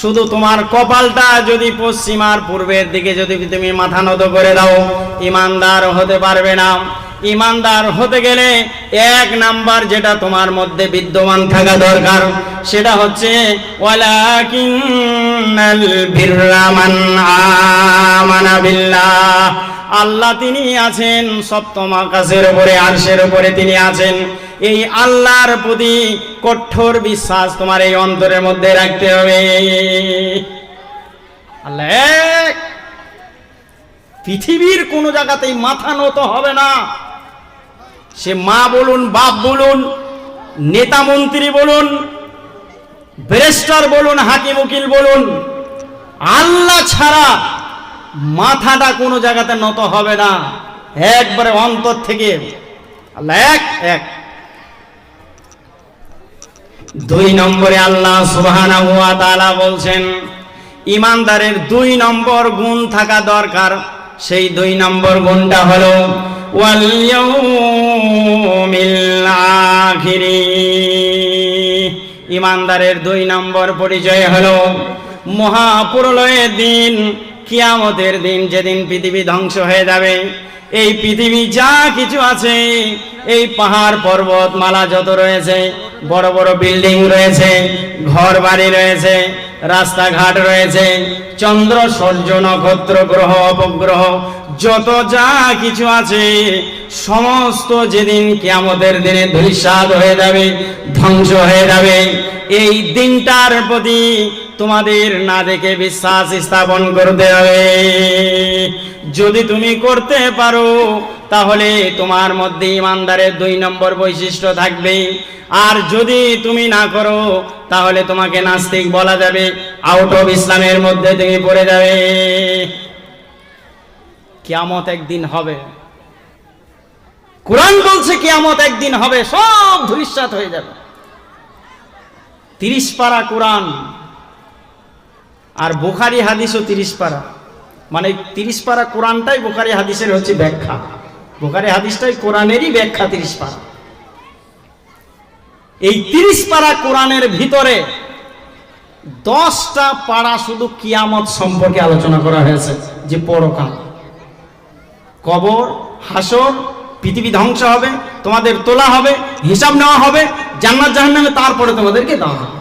শুধু তোমার কপালটা যদি পশ্চিম আর পূর্বের দিকে যদি তুমি মাথা নত করে দাও, ঈমানদার হতে পারবে না। ঈমানদার হতে গেলে এক নাম্বার যেটা তোমার মধ্যে বিদ্যমান থাকা দরকার, সেটা হচ্ছে ওয়ালাকিন্নাল বিররা মান আমানা বিল্লাহ। আল্লাহ তিনি আছেন সপ্তম আকাশের উপরে, আরশের উপরে তিনি আছেন। এই আল্লাহর প্রতি কঠোর বিশ্বাস তোমার এই অন্তরের মধ্যে রাখতে হবে। আল্লাহ এক, পৃথিবীর কোন জায়গাতেই মাথা নত হবে না। সে মা বলুন, বাপ বলুন, নেতা মন্ত্রী বলুন, ব্যারিস্টার বলুন, হাকিম উকিল বলুন, আল্লাহ ছাড়া মাথাটা কোনো জায়গাতে নত হবে না, একবারে অন্তর থেকে। আল্লাহ এক এক। 2 নম্বরে আল্লাহ সুবহানাহু ওয়া তাআলা বলছেন, ঈমানদারের 2 নম্বর গুণ থাকা দরকার। সেই 2 নম্বর গুণটা হলো ওয়াল ইয়াউমিল আখির। ঈমানদারের 2 নম্বর পরিচয় হলো মহাপ্রলয়ের দিন, কিয়ামতের দিন, যেদিন পৃথিবী ধ্বংস হয়ে যাবে। এই পৃথিবী যা কিছু আছে, এই পাহাড় পর্বত মালা যত রয়েছে, বড় বড় বিল্ডিং রয়েছে, ঘর বাড়ি রয়েছে, রাস্তাঘাট রয়েছে, চন্দ্র সূর্য নক্ষত্র গ্রহ উপগ্রহ যত যা কিছু আছে, সমস্ত যেদিন কিয়ামতের দিনে ধূলিসাৎ হয়ে যাবে, ধ্বংস হয়ে যাবে। এই দিনটার প্রতি তোমাদের না দেখে বিশ্বাস স্থাপন করতে হবে। যদি তুমি করতে পারো তাহলে তোমার মধ্যে ঈমানদারের 2 নম্বর বৈশিষ্ট্য থাকবে। আর যদি তুমি না করো তাহলে তোমাকে নাস্তিক বলা যাবে, আউট অফ ইসলামের মধ্যে তুমি পড়ে যাবে। কিয়ামত একদিন হবে, কোরআন বলছে কিয়ামত একদিন হবে, সব ধূলিসাৎ হয়ে যাবে। 30 পারা কোরআন, আর বুখারী হাদিসও 30 পারা, মানে 30 পারা কোরআনটাই বুখারী হাদিসের হচ্ছে ব্যাখ্যা, বুখারী হাদিসটাই কোরআনেরই ব্যাখ্যা 30 পারা। এই 30 পারা কোরআনের ভিতরে 10টা পারা শুধু কিয়ামত সম্পর্কে আলোচনা করা হয়েছে, যে পরকাল, কবর, হাসর, পৃথিবী ধ্বংস হবে, তোমাদের তোলা হবে, হিসাব নেওয়া হবে, জান্নাত জাহান্নামে তারপরে তোমাদেরকে দেওয়া হবে।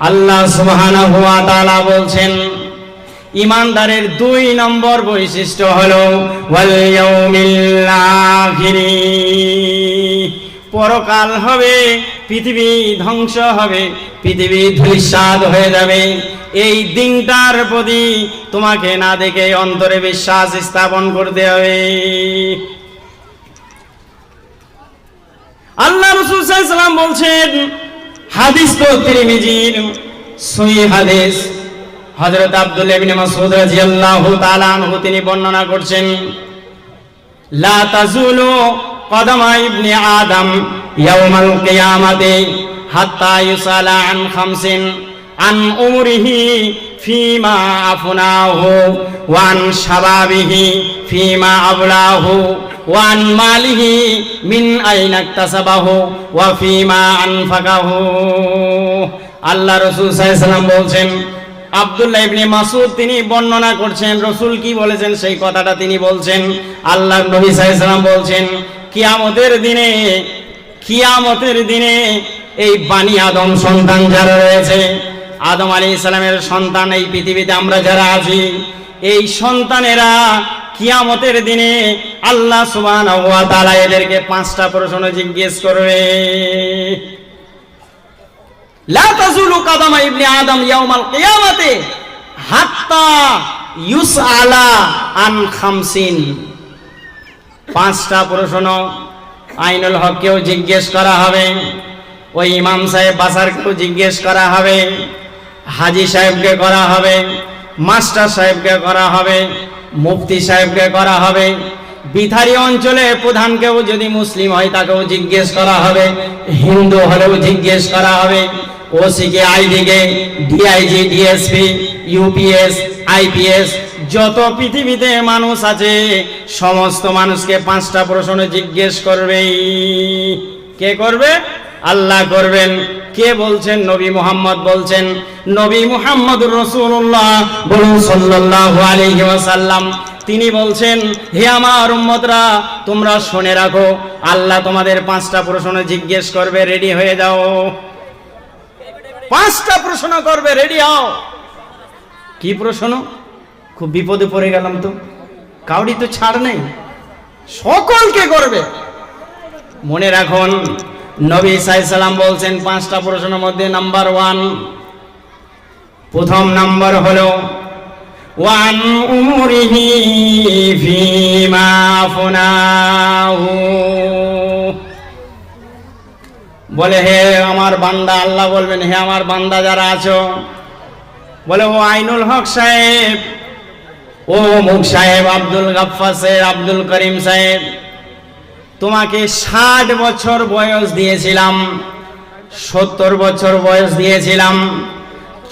আল্লাহ সুবহানাহু ওয়া তাআলা বলছেন, ইমানদারের 2 নম্বর বৈশিষ্ট্য হলো ওয়াল ইয়াউমিল আখিরি, পরকাল হবে, পৃথিবী ধ্বংস হবে, পৃথিবী ধূলিসাৎ হয়ে যাবে। এই দিনটার প্রতি তোমাকে না দেখে অন্তরে বিশ্বাস স্থাপন করতে হবে। আল্লাহ রাসূল সাল্লাল্লাহু আলাইহি ওয়াসাল্লাম বলছেন, হাদিস তো তিরমিজির সহিহ হাদিস, হযরত আব্দুল্লাহ ইবনে মাসউদ রাদিয়াল্লাহু তাআলা আনহু তিনি বর্ণনা করছেন, লা তাজুলু কদমা ইবনে আদম ইয়াউমাল কিয়ামাতি হাত্তা ইউসালা আন খামসিন, আন উমরিহি ফিমা আফনাহু ওয়া আন শাবাবিহি ফিমা আবলাহু ওয়া আন মালিহি মিন আইনা ইকতাসাবাহু ওয়া ফিমা আনফাকাহু। আল্লাহ রাসূল সাল্লাল্লাহু আলাইহি ওয়াসাল্লাম বলছেন, আব্দুল্লাহ ইবনে মাসউদ তিনি বর্ণনা করছেন, রাসূল কি বলেছেন সেই কথাটা তিনি বলছেন। আল্লাহর নবী সাল্লাল্লাহু আলাইহি ওয়াসাল্লাম বলছেন, কিয়ামতের দিনে এই বানি আদম সন্তান যারা রয়েছে, আদম আলাইহিস সালামের সন্তান এই পৃথিবীতে আমরা যারা আছি, এই সন্তানেরা কিয়ামতের দিনে আল্লাহ সুবহানাহু ওয়া তাআলা এদেরকে 5টা প্রশ্ন জিজ্ঞেস করবে। লা তাজুলু কদমা ইবনে আদম ইয়াউমাল কিয়ামাতি হাত্তা ইউসআলা আন খামসিন, 5টা প্রশ্ন আইনুল হককেও জিজ্ঞেস করা হবে, ওই ইমাম সাহেব বাসারকেও জিজ্ঞেস করা হবে, হাজী সাহেবকে করা হবে, মাস্টার সাহেবকে করা হবে, মুফতি সাহেবকে করা হবে, বিথারি অঞ্চলে প্রধানকেও যদি মুসলিম হয় তাকেও জিজ্ঞেস করা হবে, হিন্দু হলেও জিজ্ঞেস করা হবে, ওসিকে, আইডিকে, ডিআইজি, ডিএসপি, ইউপিএস, আইপিএস, যত পৃথিবীতে মানুষ আছে সমস্ত মানুষকে 5টা প্রশ্ন জিজ্ঞেস করবে। কে করবে? আল্লাহ করবেন। কে বলছেন? নবী মুহাম্মদ বলছেন। নবী মুহাম্মদুর রাসূলুল্লাহ বলুন সাল্লাল্লাহু আলাইহি ওয়াসাল্লাম, তিনি বলছেন, হে আমার উম্মতরা তোমরা শুনে রাখো, আল্লাহ তোমাদের 5টা প্রশ্ন জিজ্ঞেস করবে, রেডি হয়ে যাও। 5টা প্রশ্ন করবে, রেডি হও। কি প্রশ্ন? খুব বিপদে পড়ে গেলাম তো, কাউরি তো ছাড় নেই, সকলকে করবে। মনে রাখুন, নবী সাল্লাল্লাহু আলাইহি সাল্লাম বলছেন 5টা প্রশ্নের মধ্যে নাম্বার 1, প্রথম নাম্বার হলো ওয়ান উমরিহি ফিমা আফনাহু, বলে হে আমার বান্দা, আল্লাহ বলবেন হে আমার বান্দা যারা আছো, বলে ও আইনুল হক সাহেব, ও মুখ সাহেব, আব্দুল গাফফার সাহেব, আব্দুল করিম সাহেব, তোমাকে 60 বছর বয়স দিয়েছিলাম, 70 বছর বয়স দিয়েছিলাম,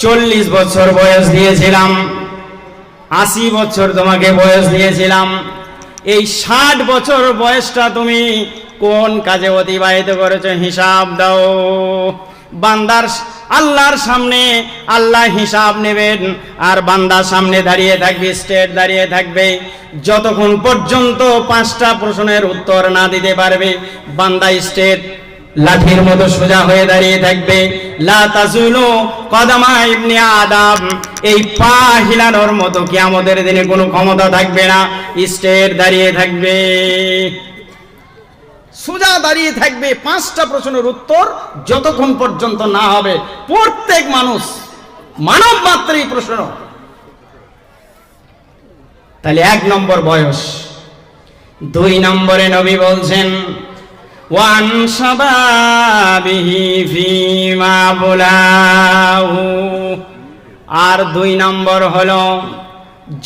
40 বছর বয়স দিয়েছিলাম, 80 বছর তোমাকে বয়স দিয়েছিলাম। এই 60 বছর বয়সটা তুমি কোন কাজে অতিবাহিত করেছো হিসাব দাও। বান্দার আল্লাহর সামনে আল্লাহ হিসাব নেবেন, আর বান্দার সামনে দাঁড়িয়ে থাকবে, স্টেট দাঁড়িয়ে থাকবে, যতক্ষণ পর্যন্ত 5টা প্রশ্নের উত্তর না দিতে পারবে বান্দা স্টেট লাঠির মতো সোজা হয়ে দাঁড়িয়ে থাকবে। লা তাজুলু কদমা ইবনে আদম, এই পা হিলানোর মতো কিয়ামতের দিনে কোনো ক্ষমতা থাকবে না, স্টেট দাঁড়িয়ে থাকবে, সোজা দাঁড়িয়ে থাকবে। 5টা প্রশ্নের উত্তর যতক্ষণ পর্যন্ত না হবে, প্রত্যেক মানুষ মানব মাত্রই প্রশ্ন। তাহলে 1 নম্বর বয়স। 2 নম্বরে নবী বলছেন ওয়ান শাবাবিহি ফিমা বুলাহু, আর 2 নম্বর হলো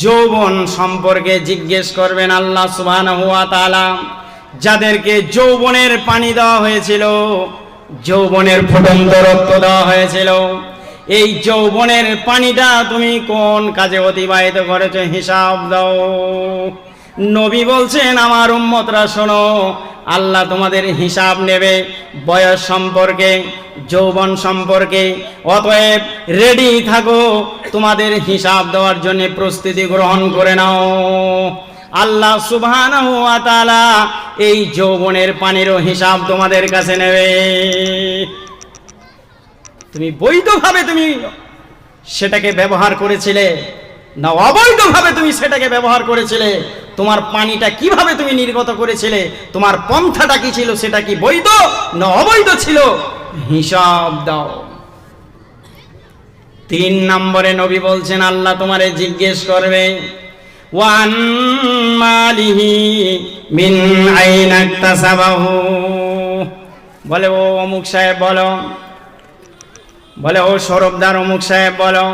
যৌবন সম্পর্কে জিজ্ঞেস করবেন আল্লাহ সুবহানাহু ওয়া তাআলা। যাদেরকে যৌবনের পানি দেওয়া হয়েছিল, যৌবনের ফুটন্ত রক্ত দেওয়া হয়েছিল, এই যৌবনের পানিটা তুমি কোন কাজে অতিবাহিত করেছো হিসাব দাও। নবী বলছেন আমার উম্মতরা শোনো, আল্লাহ তোমাদের হিসাব নেবে বয়স সম্পর্কে, যৌবন সম্পর্কে, অতএব রেডি থাকো, তোমাদের হিসাব দেওয়ার জন্য প্রস্তুতি গ্রহণ করে নাও। আল্লাহ সুবহানাহু ওয়া তাআলা এই যৌবনের পানিরও হিসাব তোমাদের কাছে নেবে। তুমি বৈধভাবে তুমি সেটাকে ব্যবহার করেছিলে, না অবৈধভাবে তুমি সেটাকে ব্যবহার করেছিলে? তোমার পানিটা কিভাবে তুমি নির্গত করেছিলে? তোমার পন্থাটা কি ছিল? সেটা কি বৈধ না অবৈধ ছিল? হিসাব দাও। 3 নম্বরে নবী বলছেন আল্লাহ তোমারে জিজ্ঞেস করবে, ওয়ান মালিহি মিন আইনা ইকতাসাবাহু। বলে ও অমুক সাহেব বলো, বলে ও সরবদার অমুক সাহেব বলো,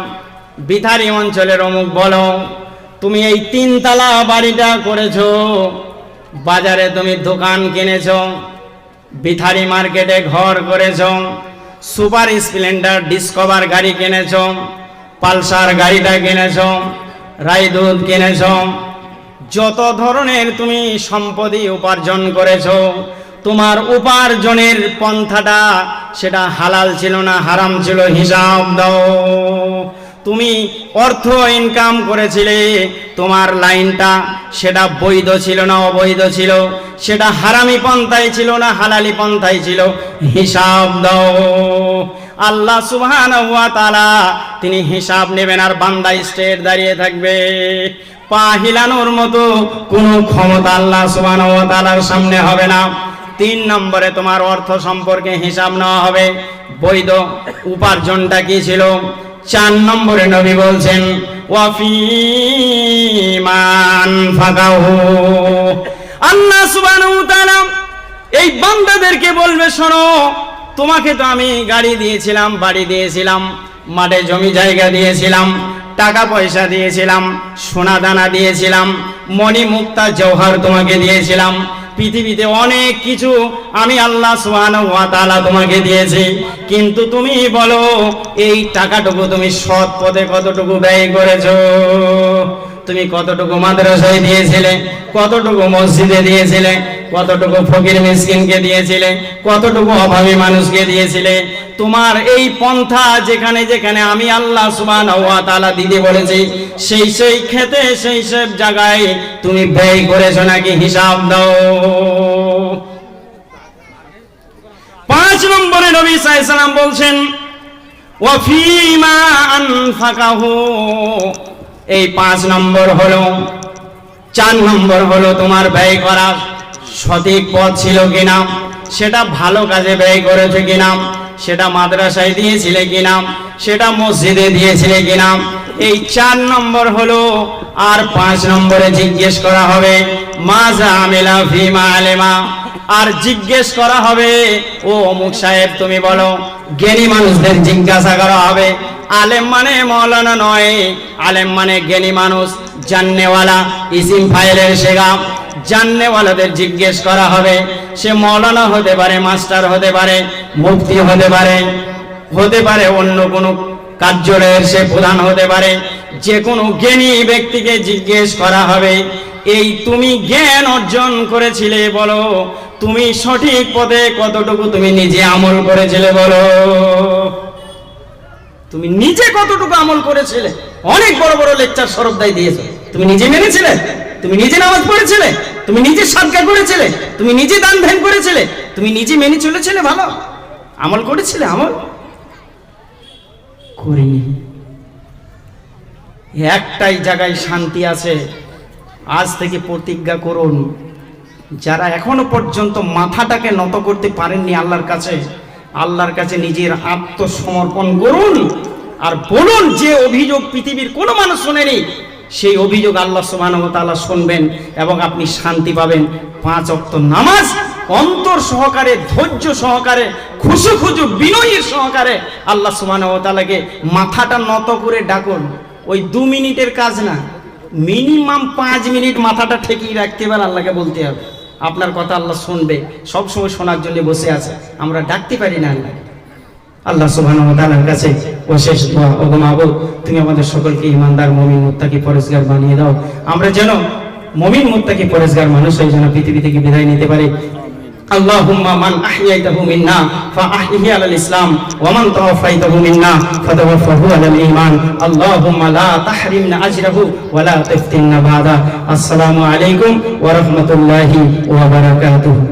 বিথারি অঞ্চলের অমুক বলো, তুমি এই 3 তলা বাড়িটা করেছো, বাজারে তুমি দোকান কিনেছো, বিথারি মার্কেটে ঘর করেছো, সুপার স্প্লেন্ডার ডিসকভার গাড়ি কিনেছো, পালসার গাড়িটা কিনেছো, রায়দুধ কিনেছো, যত ধরনের তুমি সম্পত্তি উপার্জন করেছো, তোমার উপার্জনের পন্থাটা সেটা হালাল ছিল না হারাম ছিল? হিসাব দাও। তুমি অর্থ ইনকাম করেছিলে, তোমার লাইনটা সেটা বৈধ ছিল না অবৈধ ছিল? সেটা হারামি পন্থায় ছিল না হালালি পন্থায় ছিল? হিসাব দাও। আল্লাহ সুবহানাহু ওয়া তাআলা তিনি হিসাব নেবেন, আর বান্দা স্টেট দাঁড়িয়ে থাকবে। পা হিলানোর মতো কোনো ক্ষমতা আল্লাহ সুবহানাহু ওয়া তাআলার সামনে হবে না। 3 নম্বরে তোমার অর্থ সম্পর্কে হিসাব নেওয়া হবে, বৈধ উপার্জনটা কি ছিল? 4 নম্বরে নবী বলছেন ওয়াফিমা আনফাকাহু। আল্লাহ সুবহানাহু ওয়া তাআলা এই বান্দাদেরকে বলবে, শোনো, তোমাকে তো আমি গাড়ি দিয়েছিলাম, বাড়ি দিয়েছিলাম, মাঠে জমি জায়গা দিয়েছিলাম, টাকা পয়সা দিয়েছিলাম, সোনা দানা দিয়েছিলাম, মণি মুক্তা জওহর তোমাকে দিয়েছিলাম, পৃথিবীতে অনেক কিছু আমি আল্লাহ সুবহানাহু ওয়া তাআলা তোমাকে দিয়েছি। কিন্তু তুমি বলো এই টাকাটুকু তুমি সৎ পথে কতটুকু ব্যয় করেছো? তুমি কতটুকু মাদ্রাসায় দিয়েছিলে, কতটুকু মসজিদে দিয়েছিলে, কতটুকু ফকির মিসকিনকে দিয়েছিলে, কতটুকু অভাবী মানুষকে দিয়েছিলে? তোমার এই পন্থা যেখানে যেখানে আমি আল্লাহ সুবহানাহু ওয়া তাআলা দিতে বলেছি, সেই সেই ক্ষেত্রে সেই সব জায়গায় তুমি ব্যয় করেছো নাকি? হিসাব দাও। 5 নম্বরে নবী সাল্লাল্লাহু আলাইহি সাল্লাম বলছেন ওয়াফিমা আনফাকাহু। এই 5 নম্বর হলো। 4 নম্বর হলো তোমার ব্যয় করা সঠিক পথ ছিল কিনা, সেটা ভালো কাজে ব্যয় করেছে কিনা, সেটা মাদ্রাসায় দিয়েছিলে কিনা, সেটা মসজিদে দিয়েছিলে কিনা। এই 4 নম্বর হলো। আর 5 নম্বরে জিজ্ঞেস করা হবে মাজা আমিলা ফিমা আলেমা। আর জিজ্ঞেস করা হবে ও অমুক সাহেব তুমি বলো। জ্ঞানী মানুষদের জিজ্ঞাসা করা হবে। আলেম মানে মৌলানা নয়, আলেম মানে জ্ঞানী মানুষ, জাননেওয়ালা, ইসিম ফাইলের শেখা। জাননেওয়ালাদের জিজ্ঞেস করা হবে। সে মৌলানা হতে পারে, মাস্টার হতে পারে, মুফতি হতে পারে, অন্য কোনো কার্যালয়ের সে প্রধান হতে পারে। যে কোনো জ্ঞানী ব্যক্তিকে জিজ্ঞেস করা হবে এই তুমি জ্ঞান অর্জন করেছিলে বলো, তুমি সঠিক পথে কতটুকু তুমি নিজে আমল করেছিলে বলো। তুমি নিজে কতটুকু আমল করেছিলে? অনেক বড় বড় লেকচার সরবদাই দিয়েছো, তুমি নিজে মেনেছিলে? তুমি নিজে নামাজ পড়েছিলে? তুমি নিজে সাদকা করেছিলে? তুমি নিজে দান ধ্যান করেছিলে? তুমি নিজে মেনে চলেছিলে? ভালো আমল করেছিলে? আমল করিনি। একটাই জায়গায় শান্তি আছে। আজ থেকে প্রতিজ্ঞা করুন, যারা এখনো পর্যন্ত মাথাটাকে নত করতে পারেননি আল্লাহর কাছে নিজের আত্মসমর্পণ করুন আর বলুন যে অভিযোগ পৃথিবীর কোনো মানুষ শোনেনি, সেই অভিযোগ আল্লাহ সুবহানাহু ওয়া তাআলা শুনবেন এবং আপনি শান্তি পাবেন। 5 ওয়াক্ত নামাজ অন্তর সহকারে, ধৈর্য সহকারে, খুশু বিনয়ের সহকারে আল্লাহ সুবহানাহু ওয়া তাআলাকে মাথাটা নত করে ডাকুন। ওই 2 মিনিটের কাজ না, মিনিমাম 5 মিনিট মাথাটা ঠেকিয়ে রাখতে হবে, আল্লাহকে বলতে হবে। আপনার কথা আল্লাহ শুনবে, সব সময় শোনার জন্য বসে আছে। আমরা ডাকতে পারি না আল্লাহকে। আল্লাহ সুবহানাহু ওয়া তাআলার কাছে অশেষ দোয়া, ওগো মাবুদ তুমি আমাদের সকলকে ঈমানদার মুমিন মুত্তাকি পরেজগার বানিয়ে দাও। আমরা যেন মুমিন মুত্তাকি পরেজগার মানুষ হয়ে যেন পৃথিবী থেকে বিদায় নিতে পারি। আল্লাহুম্মা মান আহইয়াইতাহু মিন্না ফাআহইহি আলাল ইসলাম ওয়া মান তাওয়াফাইতাহু মিন্না ফাতাওয়াফাহু আলাল ঈমান। আল্লাহুম্মা লা তাহরিমনা আজরাহু ওয়া লা তাফতিননা বাদা। আসসালামু আলাইকুম ওয়া রাহমাতুল্লাহি ওয়া বারাকাতুহু।